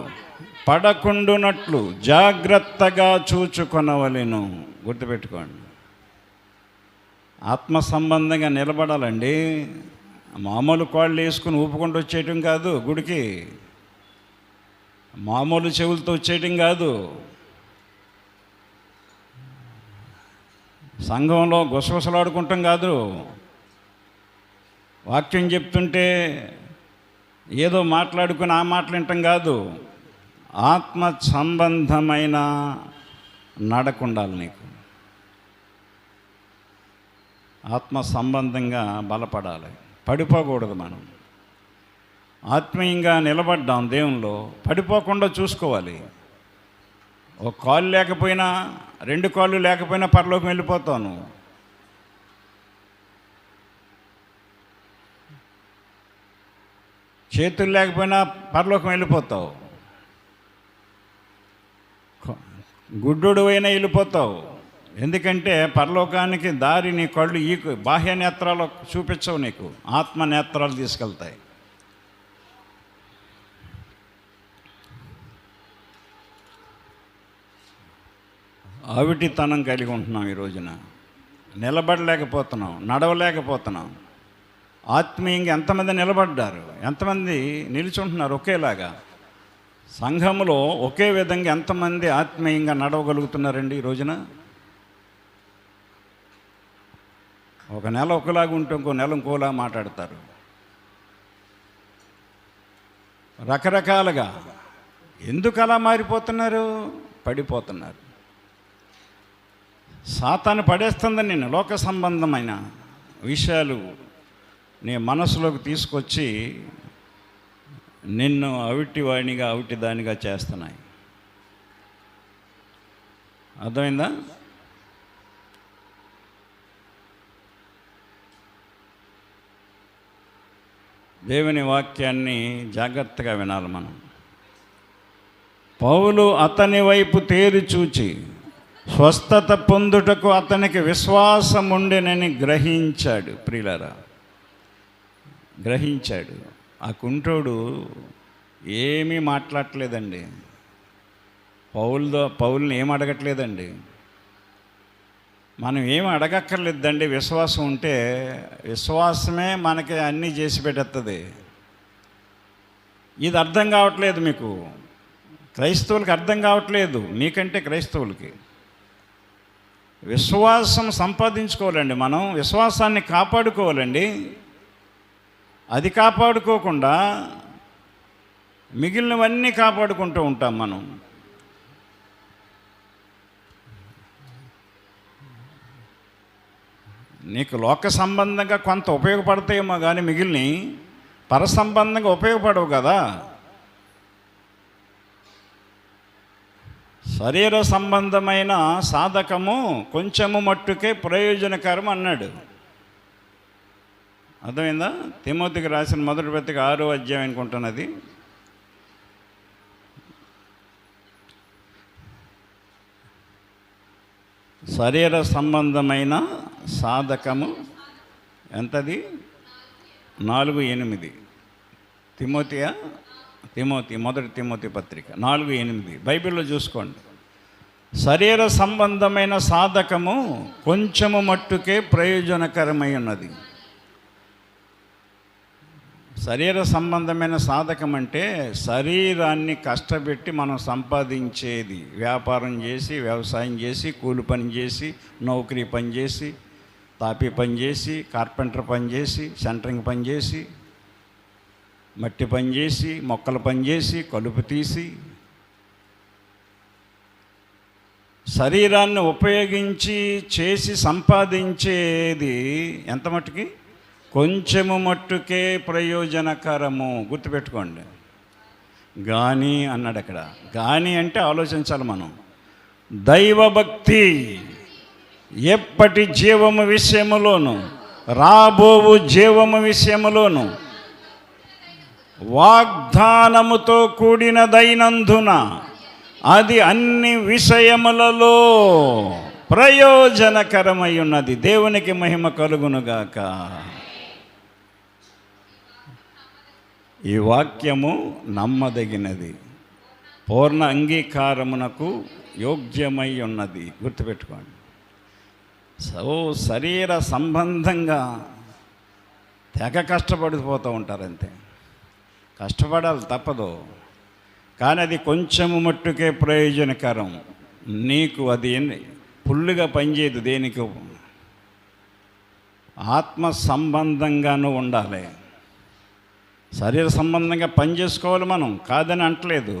పడకుండునట్లు జాగ్రత్తగా చూచుకొనవలెను. గుర్తుపెట్టుకోండి, ఆత్మ సంబంధంగా నిలబడాలండి. మామూలు కాళ్ళు వేసుకుని ఊపుకుంటూ వచ్చేయటం కాదు గుడికి, మామూలు చెవులతో వచ్చేయటం కాదు, సంఘంలో గుసగుసలాడుకుంటాం కాదు, వాక్యం చెప్తుంటే ఏదో మాట్లాడుకుని ఆ మాటలు వింటాం కాదు. ఆత్మ సంబంధమైన నడకుండాలి నీకు. ఆత్మ సంబంధంగా బలపడాలి, పడిపోకూడదు. మనం ఆత్మీయంగా నిలబడ్డాం దేవునిలో, పడిపోకుండా చూసుకోవాలి. ఒక కాలు లేకపోయినా, రెండు కాళ్ళు లేకపోయినా పరలోకం వెళ్ళిపోతావు నువ్వు. చేతులు లేకపోయినా పరలోకం వెళ్ళిపోతావు. గుడ్డోడు అయినా వెళ్ళిపోతావు. ఎందుకంటే పరలోకానికి దారి నీ కళ్ళు ఈ బాహ్య నేత్రాలు చూపించవు, నీకు ఆత్మ నేత్రాలు తీసుకెళ్తాయి. అవిటితనం కలిగి ఉంటున్నాం ఈ రోజున. నిలబడలేకపోతున్నాం, నడవలేకపోతున్నాం. ఆత్మీయంగా ఎంతమంది నిలబడ్డారు, ఎంతమంది నిలుచుంటున్నారు ఒకేలాగా? సంఘంలో ఒకే విధంగా ఎంతమంది ఆత్మీయంగా నడవగలుగుతున్నారండి ఈ రోజున? ఒక నెల ఒకలాగా ఉంటే ఇంకో నెల ఇంకోలా మాట్లాడతారు, రకరకాలుగా. ఎందుకు అలా మారిపోతున్నారు? పడిపోతున్నారు. సాతాను పడేస్తుందని నేను లోక సంబంధమైన విషయాలు నీ మనసులోకి తీసుకొచ్చి నిన్ను అవిటివాణిగా అవిటిదానిగా చేస్తున్నాయి. అర్థమైందా? దేవుని వాక్యాన్ని జాగ్రత్తగా వినాలి మనం. పౌలు అతని వైపు తేరి చూచి స్వస్థత పొందుటకు అతనికి విశ్వాసం ఉండెనని గ్రహించాడు. ప్రియులారా, గ్రహించాడు. ఆ కుంటోడు ఏమీ మాట్లాడట్లేదండి. పౌల్ని ఏం అడగట్లేదండి. మనం ఏమి అడగక్కర్లేదండి. విశ్వాసం ఉంటే విశ్వాసమే మనకి అన్నీ చేసి పెట్టేస్తుంది. ఇది అర్థం కావట్లేదు మీకు, క్రైస్తవులకి అర్థం కావట్లేదు. మీకంటే క్రైస్తవులకి విశ్వాసం సంపాదించుకోవాలండి. మనం విశ్వాసాన్ని కాపాడుకోవాలండి. అది కాపాడుకోకుండా మిగిలినవన్నీ కాపాడుకుంటూ ఉంటాం మనం. నీకు లోక సంబంధంగా కొంత ఉపయోగపడతాయేమో కానీ మిగిలిన పర సంబంధంగా ఉపయోగపడవు కదా. శరీర సంబంధమైన సాధకము కొంచెము మట్టుకే ప్రయోజనకరం అన్నాడు. అర్థమైందా? తిమోతికి రాసిన మొదటి పత్రిక 6వ అధ్యాయం అనుకుంటున్నది. శరీర సంబంధమైన సాధకము ఎంతది? 4:8. మొదటి తిమోతి పత్రిక 4:8 బైబిల్లో చూసుకోండి. శరీర సంబంధమైన సాధకము కొంచెము మట్టుకే ప్రయోజనకరమై ఉన్నది. శరీర సంబంధమైన సాధకం అంటే శరీరాన్ని కష్టపెట్టి మనం సంపాదించేది. వ్యాపారం చేసి, వ్యవసాయం చేసి, కూలి పని చేసి, నౌకరీ పని చేసి, తాపీ పని చేసి, కార్పెంటర్ పని చేసి, సెంటరింగ్ పని చేసి, మట్టి పని చేసి, మొక్కల పని చేసి, కలుపు తీసి, శరీరాన్ని ఉపయోగించి చేసి సంపాదించేది ఎంత మట్టుకి? కొంచెము మట్టుకే ప్రయోజనకరము. గుర్తుపెట్టుకోండి. గాని అన్నాడు అక్కడ. గాని అంటే ఆలోచించాలి మనం. దైవభక్తి ఎప్పటి జీవము విషయములోను, రాబోవు జీవము విషయములోను వాగ్దానముతో కూడినదైనందున అది అన్ని విషయములలో ప్రయోజనకరమై ఉన్నది. దేవునికి మహిమ కలుగునుగాక. ఈ వాక్యము నమ్మదగినది, పూర్ణ అంగీకారమునకు యోగ్యమై ఉన్నది. గుర్తుపెట్టుకోండి. శరీర సంబంధంగా తెగ కష్టపడిపోతూ ఉంటారంతే. కష్టపడాలి, తప్పదు. కానీ అది కొంచెము మట్టుకే ప్రయోజనకరం. నీకు అది ఫుల్లుగా పనిచేయదు. దేనికి? ఆత్మ సంబంధంగానూ ఉండాలి. శరీర సంబంధంగా పని చేసుకోవాలి మనం, కాదని అంటలేదు.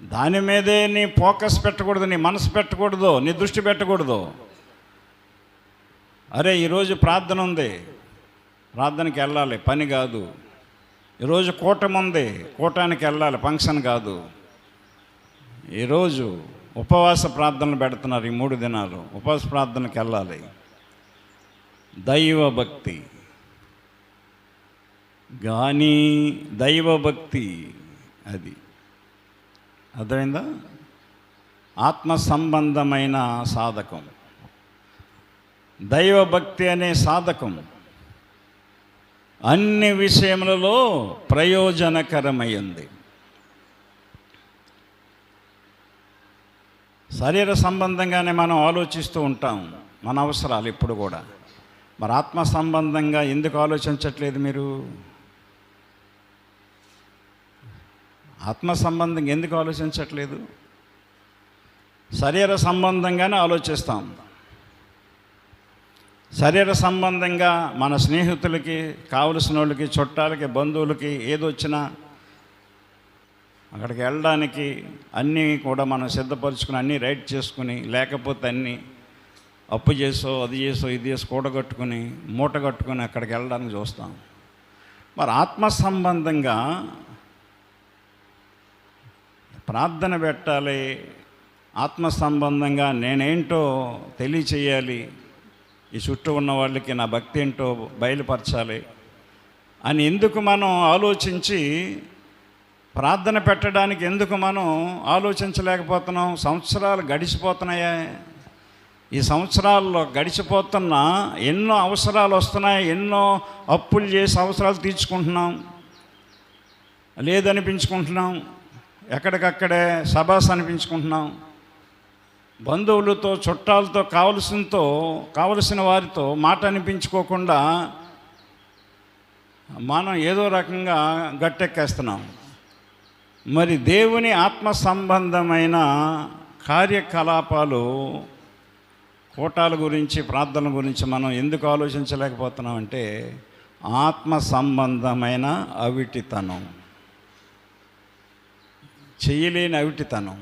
దాని మీదే నీ ఫోకస్ పెట్టకూడదు, నీ మనసు పెట్టకూడదు, నీ దృష్టి పెట్టకూడదు. అరే ఈరోజు ప్రార్థన ఉంది, ప్రార్థనకి వెళ్ళాలి, పని కాదు. ఈరోజు కూటమి ఉంది, కూటానికి వెళ్ళాలి, ఫంక్షన్ కాదు. ఈరోజు ఉపవాస ప్రార్థనలు పెడుతున్నారు. ఈ 3 దినాలు ఉపవాస ప్రార్థనకి వెళ్ళాలి. దైవభక్తి కానీ దైవభక్తి అది అర్థమైందా? ఆత్మ సంబంధమైన సాధకం. దైవభక్తి అనే సాధకం అన్ని విషయములలో ప్రయోజనకరమైంది. శరీర సంబంధంగానే మనం ఆలోచిస్తూ ఉంటాం మన అవసరాలు ఇప్పుడు కూడా. మరి ఆత్మ సంబంధంగా ఎందుకు ఆలోచించట్లేదు మీరు? ఆత్మ సంబంధంగా ఎందుకు ఆలోచించట్లేదు? శరీర సంబంధంగానే ఆలోచిస్తాం. శరీర సంబంధంగా మన స్నేహితులకి, కావలసిన వాళ్ళకి, చుట్టాలకి, బంధువులకి ఏదొచ్చినా అక్కడికి వెళ్ళడానికి అన్నీ కూడా మనం సిద్ధపరచుకుని అన్నీ రైట్ చేసుకుని, లేకపోతే అన్నీ అప్పు చేసో అది చేసో ఇది చేసి కూడగట్టుకుని మూట కట్టుకుని అక్కడికి వెళ్ళడానికి చూస్తాం. మరి ఆత్మ సంబంధంగా ప్రార్థన పెట్టాలి, ఆత్మ సంబంధంగా నేనేంటో తెలియచేయాలి, ఈ చుట్టూ ఉన్న వాళ్ళకి నా భక్తి ఏంటో బయలుపరచాలి అని ఎందుకు మనం ఆలోచించి ప్రార్థన పెట్టడానికి ఎందుకు మనం ఆలోచించలేకపోతున్నాం? సంవత్సరాలు గడిచిపోతున్నాయా? ఈ సంవత్సరాల్లో గడిచిపోతున్న ఎన్నో అవసరాలు వస్తున్నాయి, ఎన్నో అప్పులు చేసి అవసరాలు తీర్చుకుంటున్నాం, లేదనిపించుకుంటున్నాం, ఎక్కడికక్కడే సబాస్ అనిపించుకుంటున్నాం, బంధువులతో చుట్టాలతో కావలసిన వారితో మాట అనిపించుకోకుండా మనం ఏదో రకంగా గట్టెక్కేస్తున్నాం. మరి దేవుని ఆత్మ సంబంధమైన కార్యకలాపాలు, కూటాల గురించి, ప్రార్థనల గురించి మనం ఎందుకు ఆలోచించలేకపోతున్నాం అంటే ఆత్మ సంబంధమైన అవిటితనం, చేయలేని అవిటితనం.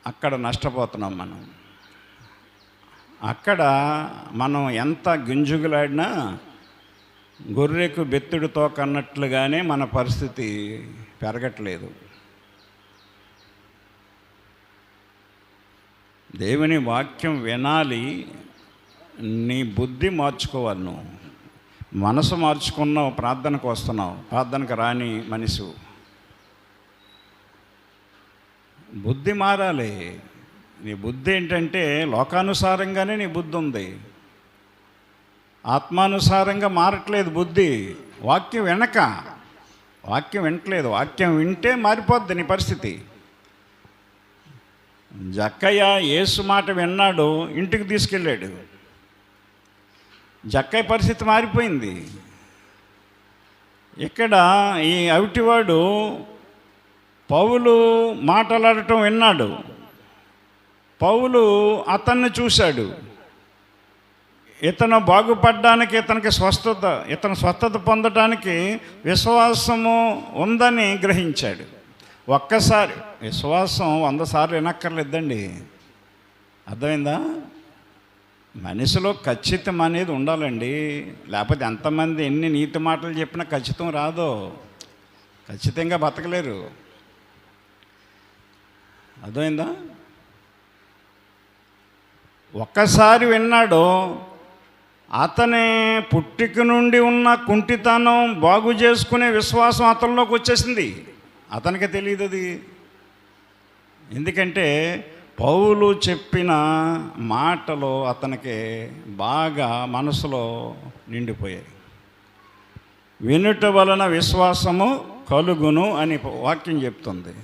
అక్కడ నష్టపోతున్నాం మనం. అక్కడ మనం ఎంత గింజుగులాడినా గొర్రెకు బెత్తుడితో కన్నట్లుగానే మన పరిస్థితి పెరగట్లేదు. దేవుని వాక్యం వినాలి, నీ బుద్ధి మార్చుకోవాలి. నువ్వు మనసు మార్చుకున్నావు, ప్రార్థనకు వస్తున్నావు, ప్రార్థనకు రాని మనిషి బుద్ధి మారాలి. నీ బుద్ధి ఏంటంటే లోకానుసారంగానే నీ బుద్ధి ఉంది, ఆత్మానుసారంగా మారట్లేదు బుద్ధి. వాక్యం వినట్లేదు. వాక్యం వింటే మారిపోద్ది నీ పరిస్థితి. జక్కయ్య యేసు మాట విన్నాడు, ఇంటికి తీసుకెళ్ళాడు. జక్కయ్య పరిస్థితి మారిపోయింది. ఇక్కడ ఈ అవిటివాడు పౌలు మాట్లాడటం విన్నాడు. పౌలు అతన్ని చూశాడు. ఇతను బాగుపడడానికి, ఇతను స్వస్థత పొందడానికి విశ్వాసము ఉందని గ్రహించాడు. ఒక్కసారి విశ్వాసం 100 సార్లు వినక్కర్లేదండి. అర్థమైందా? మనిషిలో ఖచ్చితం అనేది ఉండాలండి. లేకపోతే ఎంతమంది ఎన్ని నీతి మాటలు చెప్పినా ఖచ్చితం రాదో, ఖచ్చితంగా బతకలేరు. అర్థమైందా? ఒక్కసారి విన్నాడు, అతని పుట్టిక నుండి ఉన్న కుంటితనం బాగు చేసుకునే విశ్వాసం అతనిలోకి వచ్చేసింది. అతనికి తెలియదు అది. ఎందుకంటే పౌలు చెప్పిన మాటలు అతనికి బాగా మనసులో నిండిపోయాయి. వినుట వలన విశ్వాసము కలుగును అని వాక్యం చెప్తుంది.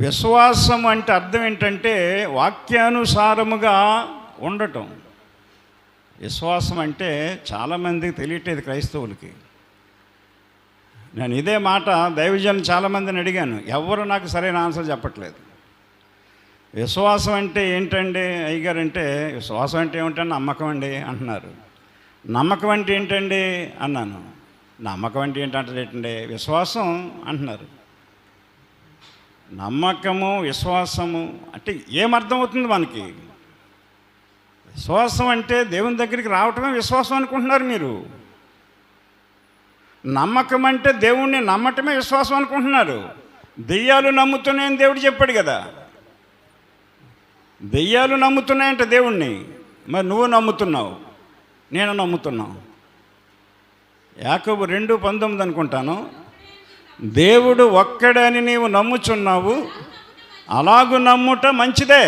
విశ్వాసం అంటే అర్థం ఏంటంటే వాక్యానుసారముగా ఉండటం. విశ్వాసం అంటే చాలామందికి తెలియట్లేదు క్రైస్తవులకి. నేను ఇదే మాట దైవజనులు చాలామందిని అడిగాను, ఎవరు నాకు సరైన ఆన్సర్ చెప్పట్లేదు. విశ్వాసం అంటే ఏంటండి అయ్యగారు అంటే, విశ్వాసం అంటే ఏమిటండి, నమ్మకం అండి అంటున్నారు. నమ్మకం అంటే ఏంటండి అన్నాను. నమ్మకం అంటే ఏంటంటే విశ్వాసం అంటున్నారు. నమ్మకము విశ్వాసము అంటే ఏమర్థమవుతుంది మనకి? విశ్వాసం అంటే దేవుని దగ్గరికి రావటమే విశ్వాసం అనుకుంటున్నారు మీరు. నమ్మకం అంటే దేవుణ్ణి నమ్మటమే విశ్వాసం అనుకుంటున్నారు. దెయ్యాలు నమ్ముతున్నాయని దేవుడు చెప్పాడు కదా. దెయ్యాలు నమ్ముతున్నాయంట దేవుణ్ణి. మరి నువ్వు నమ్ముతున్నావు, నేను నమ్ముతున్నావు. యాకోబు 2:19 అనుకుంటాను. దేవుడు ఒక్కడని నీవు నమ్ముచున్నావు, అలాగు నమ్ముట మంచిదే.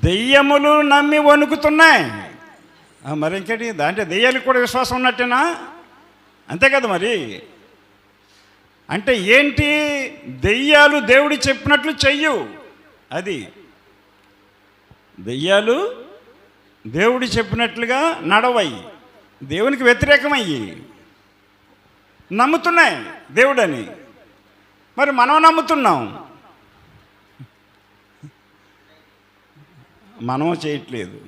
దెయ్యములు నమ్మి వణుకుతున్నాయి. మరి ఇంకేంటి, దాంట్లో దెయ్యాలకు కూడా విశ్వాసం ఉన్నట్టేనా? అంతే కదా. మరి అంటే ఏంటి, దెయ్యాలు దేవుడు చెప్పినట్లు చెయ్యు. అది దెయ్యాలు దేవుడు చెప్పినట్లుగా నడవయి, దేవునికి వ్యతిరేకమయ్యి నమ్ముతున్నాయి దేవుడని. మరి మనం నమ్ముతున్నాం, మనం చేయట్లేదు.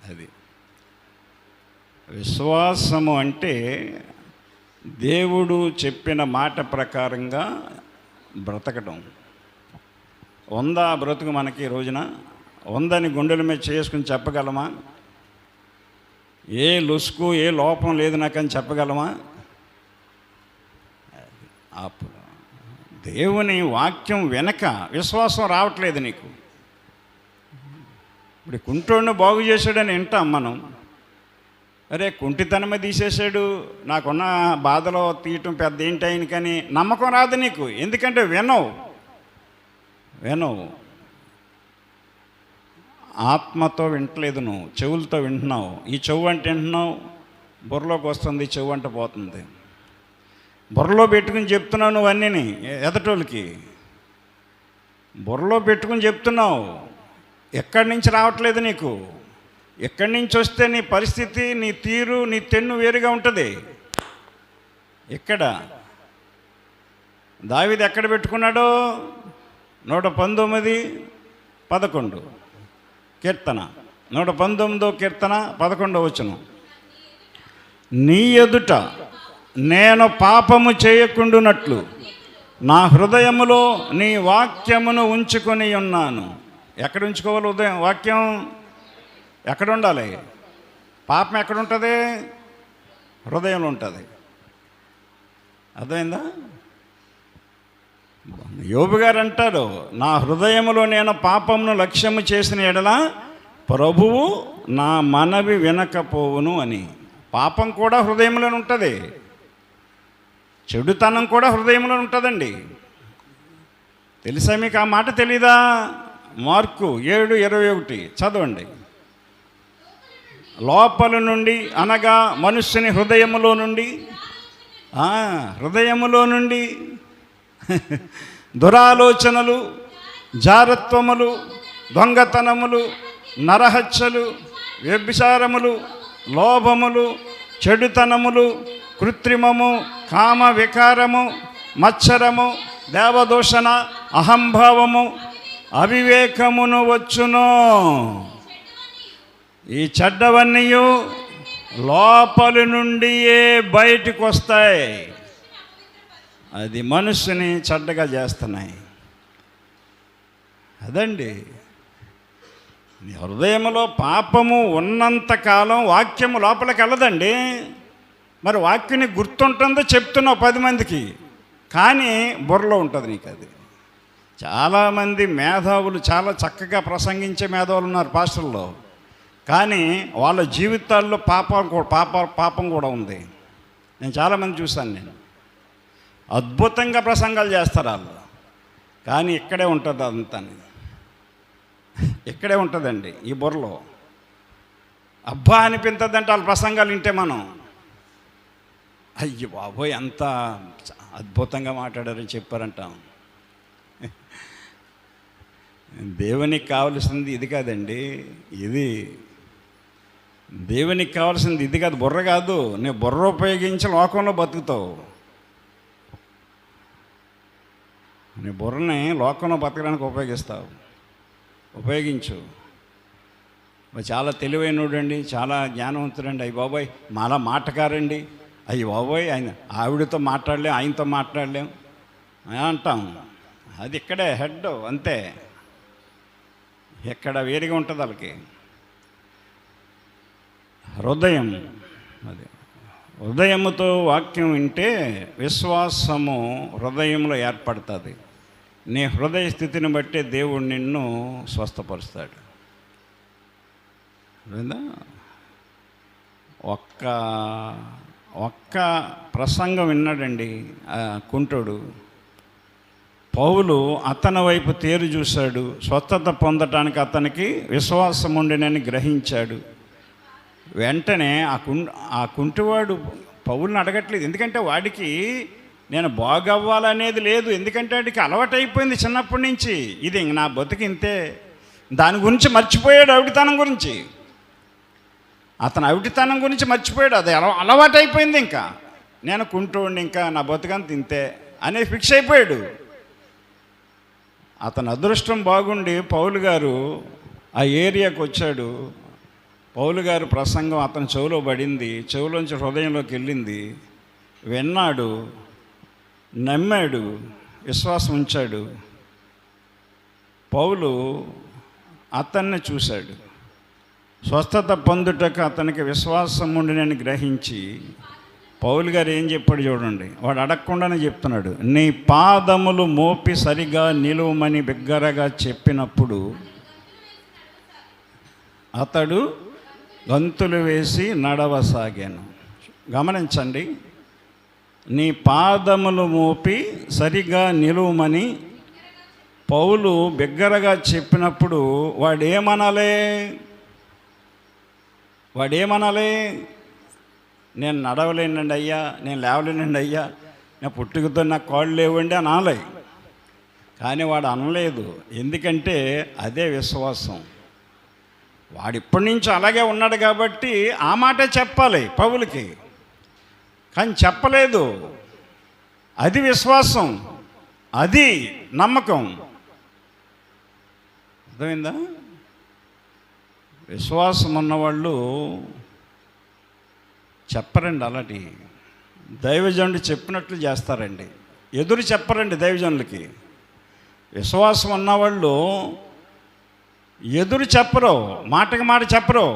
అది విశ్వాసము అంటే దేవుడు చెప్పిన మాట ప్రకారంగా బ్రతకడం. ఉందా బ్రతుకు మనకి ఈ రోజున? ఉందని గుండెల మీద చేసుకుని చెప్పగలమా? ఏ లుసుకు ఏ లోపం లేదు నాకని చెప్పగలమా? దేవుని వాక్యం వెనక విశ్వాసం రావట్లేదు నీకు. ఇప్పుడు కుంటోడిని బాగు చేశాడని వింటాం మనం. అరే కుంటితనమే తీసేశాడు, నాకున్న బాధలో తీయటం పెద్ద ఏంటి ఆయన, కానీ నమ్మకం రాదు నీకు. ఎందుకంటే వినవు. ఆత్మతో వింటలేదు, నువ్వు చెవులతో వింటున్నావు. ఈ చెవు అంటే వింటున్నావు, బుర్రలోకి వస్తుంది, చెవు అంటే పోతుంది. బుర్రలో పెట్టుకుని చెప్తున్నావు నువ్వు అన్నీ ఎదటోళ్ళకి. బుర్రలో పెట్టుకుని చెప్తున్నావు, ఎక్కడి నుంచి రావట్లేదు నీకు. ఎక్కడి నుంచి వస్తే నీ పరిస్థితి, నీ తీరు, నీ తెన్ను వేరుగా ఉంటుంది. ఇక్కడ దావీదు ఎక్కడ పెట్టుకున్నాడో 119:11 కీర్తన, 119వ కీర్తన 11వ వచనం. నీ ఎదుట నేను పాపము చేయకుండునట్లు నా హృదయములో నీ వాక్యమును ఉంచుకొని ఉన్నాను. ఎక్కడ ఉంచుకోవాలి వాక్యం? ఎక్కడ ఉండాలి? పాపం ఎక్కడ ఉంటుంది? హృదయంలో ఉంటుంది. అర్థమైందా? యోబు గారు అంటారు, నా హృదయములో నేను పాపమును లక్ష్యము చేసిన ఎడల ప్రభువు నా మనవి వినకపోవును అని. పాపం కూడా హృదయంలో ఉంటుంది, చెడుతనం కూడా హృదయంలో ఉంటుందండి. తెలుసా మీకు? ఆ మాట తెలీదా? మార్కు 7:21 చదవండి. లోపల నుండి అనగా మనుష్యుని హృదయములో నుండి దురాలోచనలు, జారత్వములు, దొంగతనములు, నరహత్యలు, వ్యభిచారములు, లోభములు, చెడుతనములు, కృత్రిమము, కామ వికారము, మత్సరము, దేవదూషణ, అహంభావము, అవివేకమును వచ్చును. ఈ చెడ్డవన్నీ లోపలి నుండియే బయటికి వస్తాయి. అది మనుషుని చెడ్డగా చేస్తున్నాయి. అదండి, హృదయంలో పాపము ఉన్నంతకాలం వాక్యము లోపలికి వెళ్ళదండి. మరి వాక్యాన్ని గుర్తుంటుందో చెప్తున్నావు 10 మందికి, కానీ బుర్రలో ఉంటుంది నీకు. అది చాలామంది మేధావులు, చాలా చక్కగా ప్రసంగించే మేధావులు ఉన్నారు పాస్టర్లో, కానీ వాళ్ళ జీవితాల్లో పాపం కూడా ఉంది. నేను చాలామంది చూశాను. నేను అద్భుతంగా ప్రసంగాలు చేస్తారు వాళ్ళు, కానీ ఇక్కడే ఉంటుంది అదంతా. ఇక్కడే ఉంటుందండి ఈ బుర్రలో. అబ్బా అనిపించదంటే వాళ్ళ ప్రసంగాలు వింటే మనం, అయ్యో బాబోయ్ ఎంత అద్భుతంగా మాట్లాడారని చెప్పారంటాం. దేవునికి కావలసింది ఇది కాదండి. దేవునికి కావాల్సింది ఇది కాదు, బుర్ర కాదు. నీ బుర్ర ఉపయోగించి లోకంలో బతుకుతావు. నీ బుర్రని లోకంలో బతకడానికి ఉపయోగించు. చాలా తెలివైనడండి, చాలా జ్ఞానవంతుడండి. అయ్యి బాబోయ్ మాలా మాటకారండి, అయ్యి బాబోయ్ ఆయన ఆవిడతో మాట్లాడలేం, ఆయనతో మాట్లాడలేం అంటాం. అది ఇక్కడే హెడ్ అంతే. ఎక్కడ వేరుగా ఉంటుంది వాళ్ళకి. హృదయం అది హృదయముతో వాక్యం వింటే విశ్వాసము హృదయంలో ఏర్పడుతుంది. నీ హృదయ స్థితిని బట్టి దేవుడు నిన్ను స్వస్థపరుస్తాడు. ఒక్క ప్రసంగం విన్నాడండి ఆ కుంటుడు. పౌలు అతని వైపు తేరు చూశాడు. స్వస్థత పొందటానికి అతనికి విశ్వాసం ఉండినని గ్రహించాడు. వెంటనే ఆ కుంటివాడు పౌలుని అడగట్లేదు. ఎందుకంటే వాడికి నేను బాగవ్వాలనేది లేదు. ఎందుకంటే వాడికి అలవాటైపోయింది చిన్నప్పటి నుంచి. ఇది నా బతుకు ఇంతే. దాని గురించి మర్చిపోయాడు. అవిటితనం గురించి అతను అవిటితనం గురించి మర్చిపోయాడు. అది అలవాటైపోయింది. ఇంకా నేను కుంటోండి, ఇంకా నా బతుకంత ఇంతే అనేది ఫిక్స్ అయిపోయాడు. అతని అదృష్టం బాగుండి పౌలు గారు ఆ ఏరియాకు వచ్చాడు. పౌలు గారు ప్రసంగం అతని చెవిలో పడింది. చెవిలోంచి హృదయంలోకి వెళ్ళింది. విన్నాడు, నమ్మాడు, విశ్వాసం ఉంచాడు. పౌలు అతన్ని చూశాడు. స్వస్థత పొందుటకు అతనికి విశ్వాసం ఉండినని గ్రహించి పౌలు గారు ఏం చెప్పాడు చూడండి. వాడు అడగకుండానే చెప్తున్నాడు. నీ పాదములు మోపి సరిగా నిలువమని బిగ్గరగా చెప్పినప్పుడు అతడు గంతులు వేసి నడవసాగాను. గమనించండి, నీ పాదములు మోపి సరిగా నిలువమని పౌలు బిగ్గరగా చెప్పినప్పుడు వాడేమనాలి? నేను నడవలేనండి అయ్యా, నేను లేవలేనండి అయ్యా, నేను పుట్టుకతో నాకు కాళ్ళు లేవండి అని అనాలి. కానీ వాడు అనలేదు. ఎందుకంటే అదే విశ్వాసం. వాడు ఇప్పటి నుంచి అలాగే ఉన్నాడు కాబట్టి ఆ మాటే చెప్పాలి పౌలుకి. కానీ చెప్పలేదు. అది విశ్వాసం, అది నమ్మకం. అర్థమైందా? విశ్వాసం ఉన్నవాళ్ళు చెప్పరండి. అలాంటి దైవజనుడు చెప్పినట్లు చేస్తారండి. ఎదురు చెప్పరండి దైవజనులకి. విశ్వాసం ఉన్నవాళ్ళు ఎదురు చెప్పరు, మాటకి మాట చెప్పరు.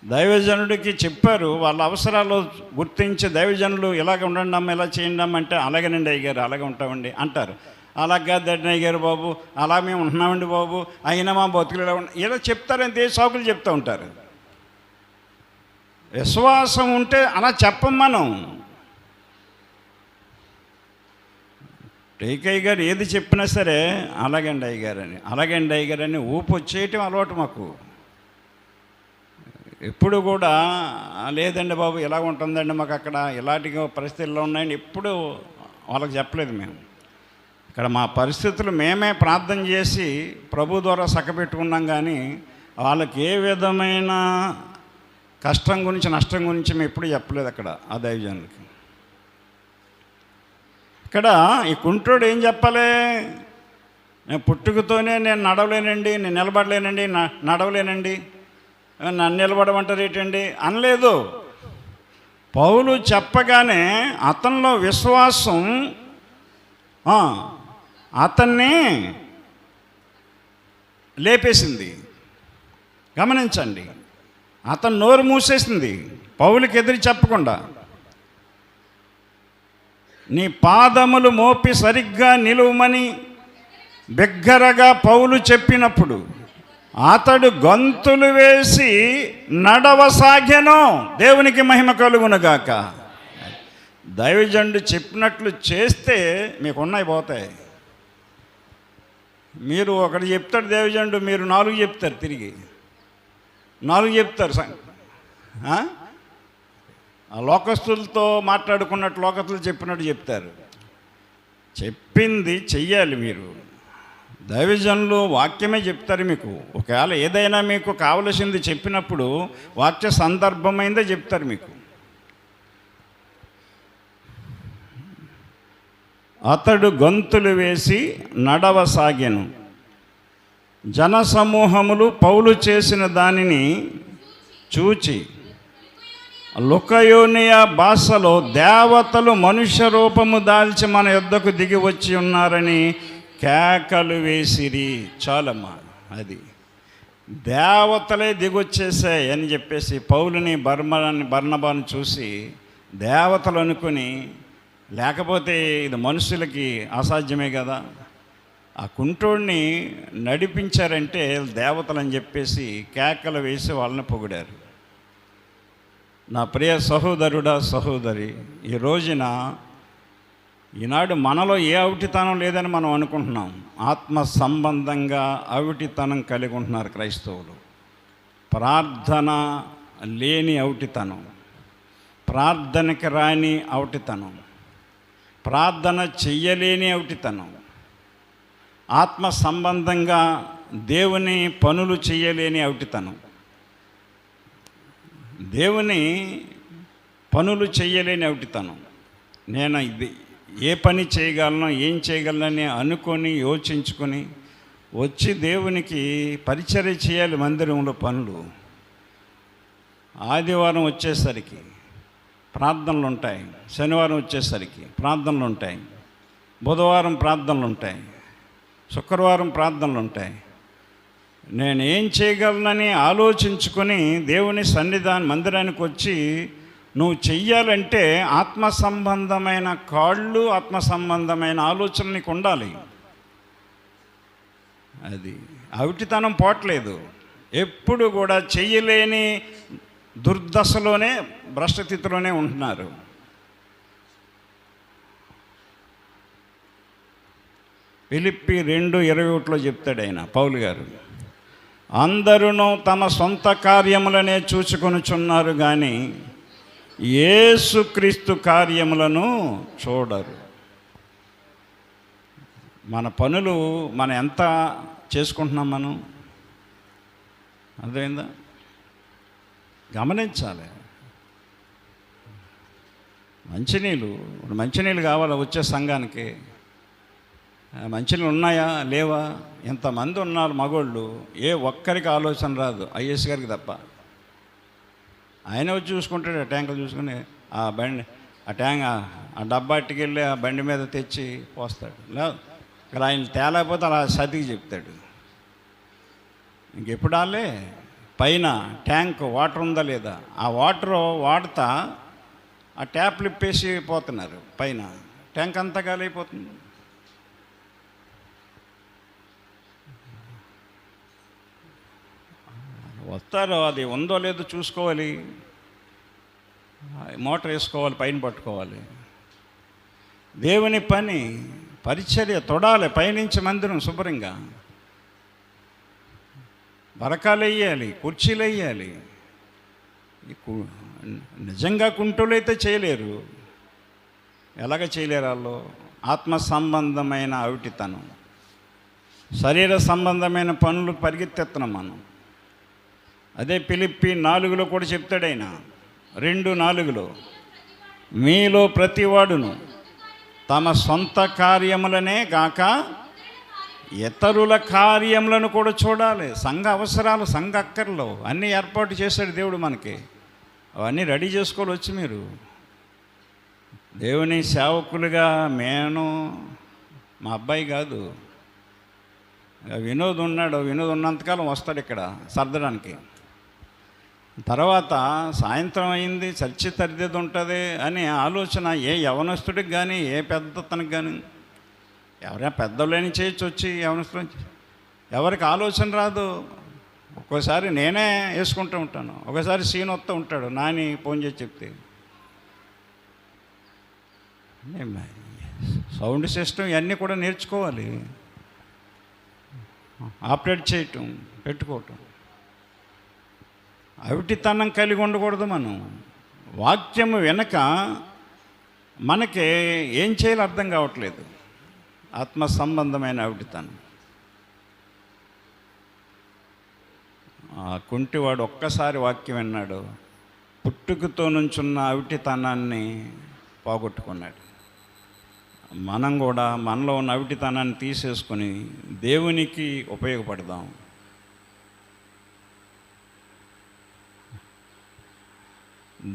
దైవజనుడికి చెప్పారు, వాళ్ళ అవసరాలు గుర్తించి దైవజనులు ఇలాగ ఉండండి అమ్మ, ఇలా చేయండి అమ్మ అంటే అలాగేనండి అయ్యారు, అలాగే ఉంటామండి అంటారు. అలాగా దడ్డిని అయ్యారు బాబు, అలా మేము ఉంటున్నామండి బాబు, అయినా మా బతుకులు ఇలా ఇలా చెప్తారని దేశ సాకులు చెప్తూ ఉంటారు. విశ్వాసం ఉంటే అలా చెప్పం మనం. టేకయ్య గారు ఏది చెప్పినా సరే అలాగండి అయ్యగారని, అలాగండి అయ్యగారని ఊపు వచ్చేయటం అలవాటు మాకు. ఎప్పుడు కూడా లేదండి బాబు ఇలా ఉంటుందండి మాకు అక్కడ ఇలాంటి పరిస్థితుల్లో ఉన్నాయండి ఎప్పుడు వాళ్ళకి చెప్పలేదు మేము. ఇక్కడ మా పరిస్థితులు మేమే ప్రార్థన చేసి ప్రభు ద్వారా చక్కబెట్టుకున్నాం. కానీ వాళ్ళకి ఏ విధమైన కష్టం గురించి నష్టం గురించి మేము ఎప్పుడు చెప్పలేదు అక్కడ ఆ దైవజనులకి. ఇక్కడ ఈ కుంట్రోడు ఏం చెప్పాలి? నేను పుట్టుకతోనే నేను నడవలేనండి, నేను నిలబడలేనండి, నడవలేనండి, నన్ను నిలబడమంటారు ఏంటండి అనలేదు. పౌలు చెప్పగానే అతనిలో విశ్వాసం అతన్ని లేపేసింది. గమనించండి, అతను నోరు మూసేసింది పౌలుకి ఎదురు చెప్పకుండా. నీ పాదములు మోపి సరిగ్గా నిలువమని బిగ్గరగా పౌలు చెప్పినప్పుడు అతడు గంతులు వేసి నడవసాగెను. దేవునికి మహిమ కలుగునుగాక. దైవజనుడు చెప్పినట్లు చేస్తే మీకున్నాయి పోతాయి. మీరు ఒకటి చెప్తాడు దైవజనుడు, మీరు 4 చెప్తారు, తిరిగి 4 చెప్తారు. లోకస్తులతో మాట్లాడుకున్నట్టు లోకస్తులు చెప్పినట్టు చెప్తారు. చెప్పింది చెయ్యాలి మీరు. దైవజనులు వాక్యమే చెప్తారు మీకు. ఒకవేళ ఏదైనా మీకు కావలసింది చెప్పినప్పుడు వాక్య సందర్భమైందే చెప్తారు మీకు. అతడు గంతులు వేసి నడవసాగెను. జనసమూహములు పౌలు చేసిన దానిని చూచి లుకయోనియా భాషలో దేవతలు మనుష్య రూపము దాల్చి మన యొద్దకు దిగి వచ్చి ఉన్నారని కేకలు వేసిరి. చాలమ్మా, అది దేవతలే దిగొచ్చేసాయి అని చెప్పేసి పౌలుని బర్నబాను చూసి దేవతలు అనుకుని, లేకపోతే ఇది మనుషులకి అసాధ్యమే కదా, ఆ కుంటోడిని నడిపించారంటే దేవతలు అని చెప్పేసి కేకలు వేసి వాళ్ళని పొగిడారు. నా ప్రియ సహోదరుడా, సహోదరి, ఈ రోజున ఈనాడు మనలో ఏ అవిటితనం లేదని మనం అనుకుంటున్నాం. ఆత్మ సంబంధంగా అవిటితనం కలిగి ఉంటున్నారు క్రైస్తవులు. ప్రార్థన లేని అవిటితనం, ప్రార్థనకి రాని అవిటితనం, ప్రార్థన చెయ్యలేని అవిటితనం, ఆత్మ సంబంధంగా దేవుని పనులు చేయలేని అవిటితనం, దేవుని పనులు చేయలేని అవిటితనం. నేను ఇది ఏ పని చేయగలను, ఏం చేయగలనని అనుకొని యోచించుకొని వచ్చి దేవునికి పరిచర్య చేయాలి. మందిరంలో పనులు ఆదివారం వచ్చేసరికి ప్రార్థనలు ఉంటాయి, శనివారం వచ్చేసరికి ప్రార్థనలు ఉంటాయి, బుధవారం ప్రార్థనలు ఉంటాయి, శుక్రవారం ప్రార్థనలు ఉంటాయి. నేను ఏం చేయగలనని ఆలోచించుకొని దేవుని మందిరానికి వచ్చి నువ్వు చెయ్యాలంటే ఆత్మ సంబంధమైన కాళ్ళు, ఆత్మ సంబంధమైన ఆలోచన నీకు ఉండాలి. అది అవిటితనం పోవట్లేదు. ఎప్పుడు కూడా చెయ్యలేని దుర్దశలోనే, భ్రష్టస్థితిలోనే ఉంటున్నారు. ఫిలిప్పీ 2:21 చెప్తాడు ఆయన, పౌలు గారు, అందరూ తమ సొంత కార్యములనే చూచుకొనుచున్నారు కానీ యేసుక్రీస్తు కార్యములను చూడరు. మన పనులు మనం ఎంత చేసుకుంటున్నాం, మనం అర్థమైందా? గమనించాలి. మంచినీళ్ళు కావాలా వచ్చే సంఘానికి? మంచినీళ్ళు ఉన్నాయా లేవా? ఎంతమంది ఉన్నారు మగోళ్ళు, ఏ ఒక్కరికి ఆలోచన రాదు, ఐఎస్ గారికి తప్ప. ఆయన వచ్చి చూసుకుంటాడు, ఆ ట్యాంకులు చూసుకుని ఆ బండి, ఆ డబ్బా అట్టుకెళ్ళి ఆ బండి మీద తెచ్చి పోస్తాడు. లేదు ఇక్కడ ఆయన తేలేకపోతే అలా సతికి చెప్తాడు. ఇంకెప్పుడు వాళ్ళే పైన ట్యాంక్ వాటర్ ఉందా లేదా, ఆ వాటర్ వాడుతా ఆ ట్యాప్లు ఇప్పేసి పోతున్నారు. పైన ట్యాంక్ అంతా కాలిపోతుంది. వస్తారు, అది ఉందో లేదో చూసుకోవాలి, మోటార్ వేసుకోవాలి, పైన పట్టుకోవాలి. దేవుని పని పరిచర్య తొడాలి. పైనుంచి మందిరం శుభ్రంగా బరకాలు వేయాలి, కుర్చీలు వేయాలి. నిజంగా కుంటోళ్ళు అయితే చేయలేరు. ఎలాగ చేయలేరు వాళ్ళు? ఆత్మ సంబంధమైన అవిటితనం, శరీర సంబంధమైన పనులు పరిగెత్తెత్తున్నాం మనం. అదే ఫిలిప్పీ 4 కూడా చెప్తాడు ఆయన, 2:4, మీలో ప్రతివాడును తమ సొంత కార్యములనే గాక ఇతరుల కార్యములను కూడా చూడాలి. సంఘ అవసరాలు, సంఘ అక్కర్లు అన్నీ ఏర్పాటు చేశాడు దేవుడు మనకి. అవన్నీ రెడీ చేసుకోవాలి. వచ్చి మీరు దేవుని సేవకులుగా, మా అబ్బాయి కాదు, వినోద్ ఉన్నాడు. వినోద్ ఉన్నంతకాలం వస్తాడు ఇక్కడ సర్దడానికి. తర్వాత సాయంత్రం అయింది, చర్చి తరిదేది ఉంటుంది అని ఆలోచన ఏ యవనస్తుడికి కానీ, ఏ పెద్దతనికి కానీ, ఎవరైనా పెద్దోళ్ళని చేయొచ్చు వచ్చి యవనస్తులు, ఎవరికి ఆలోచన రాదు. ఒక్కోసారి నేనే వేసుకుంటూ ఉంటాను, ఒకసారి సీన్ వస్తూ ఉంటాడు, నాని ఫోన్ చేసి చెప్తే. సౌండ్ సిస్టమ్ ఇవన్నీ కూడా నేర్చుకోవాలి, ఆపరేట్ చేయటం, పెట్టుకోవటం. అవిటితనం కలిగి ఉండకూడదు. మనం వాక్యము వెనక మనకి ఏం చేయాలో అర్థం కావట్లేదు. ఆత్మ సంబంధమైన అవిటితనం. ఆ కుంటివాడు ఒక్కసారి వాక్యం విన్నాడు, పుట్టుకతో నుంచున్న అవిటితనాన్ని పోగొట్టుకున్నాడు. మనం కూడా మనలో ఉన్న అవిటితనాన్ని తీసేసుకొని దేవునికి ఉపయోగపడదాం.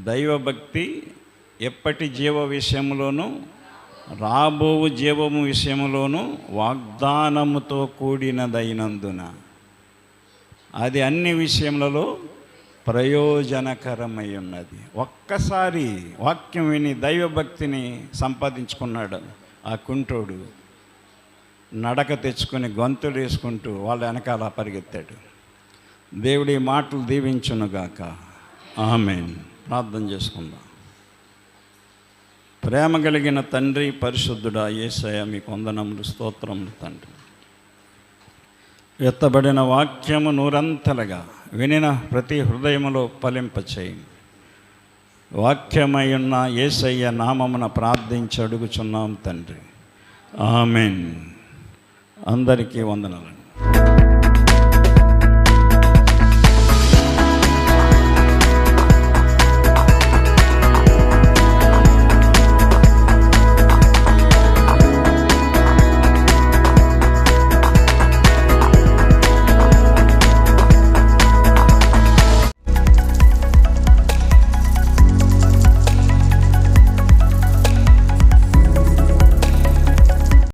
దైవభక్తి ఎప్పటి జీవ విషయంలోనూ రాబో జీవము విషయంలోనూ వాగ్దానముతో కూడినదైనందున అది అన్ని విషయములలో ప్రయోజనకరమై ఉన్నది. ఒక్కసారి వాక్యం విని దైవభక్తిని సంపాదించుకున్నాడు ఆ కుంటోడు. నడక తెచ్చుకొని గొంతులు వేసుకుంటూ వాళ్ళ వెనకాల పరిగెత్తాడు. దేవుడి మాటలు దీవించునుగాక. ఆమేన్. ప్రార్థన చేసుకుందాం. ప్రేమ కలిగిన తండ్రి, పరిశుద్ధుడా యేసయ్య, మీకు వందనములు, స్తోత్రములు తండ్రి. ఎత్తబడిన వాక్యము నూరంతలుగా వినిన ప్రతి హృదయములో ఫలింపచేయండి. వాక్యమై ఉన్న యేసయ్య నామమున ప్రార్థించి అడుగుచున్నాం తండ్రి. ఆమేన్. అందరికీ వందనాలు.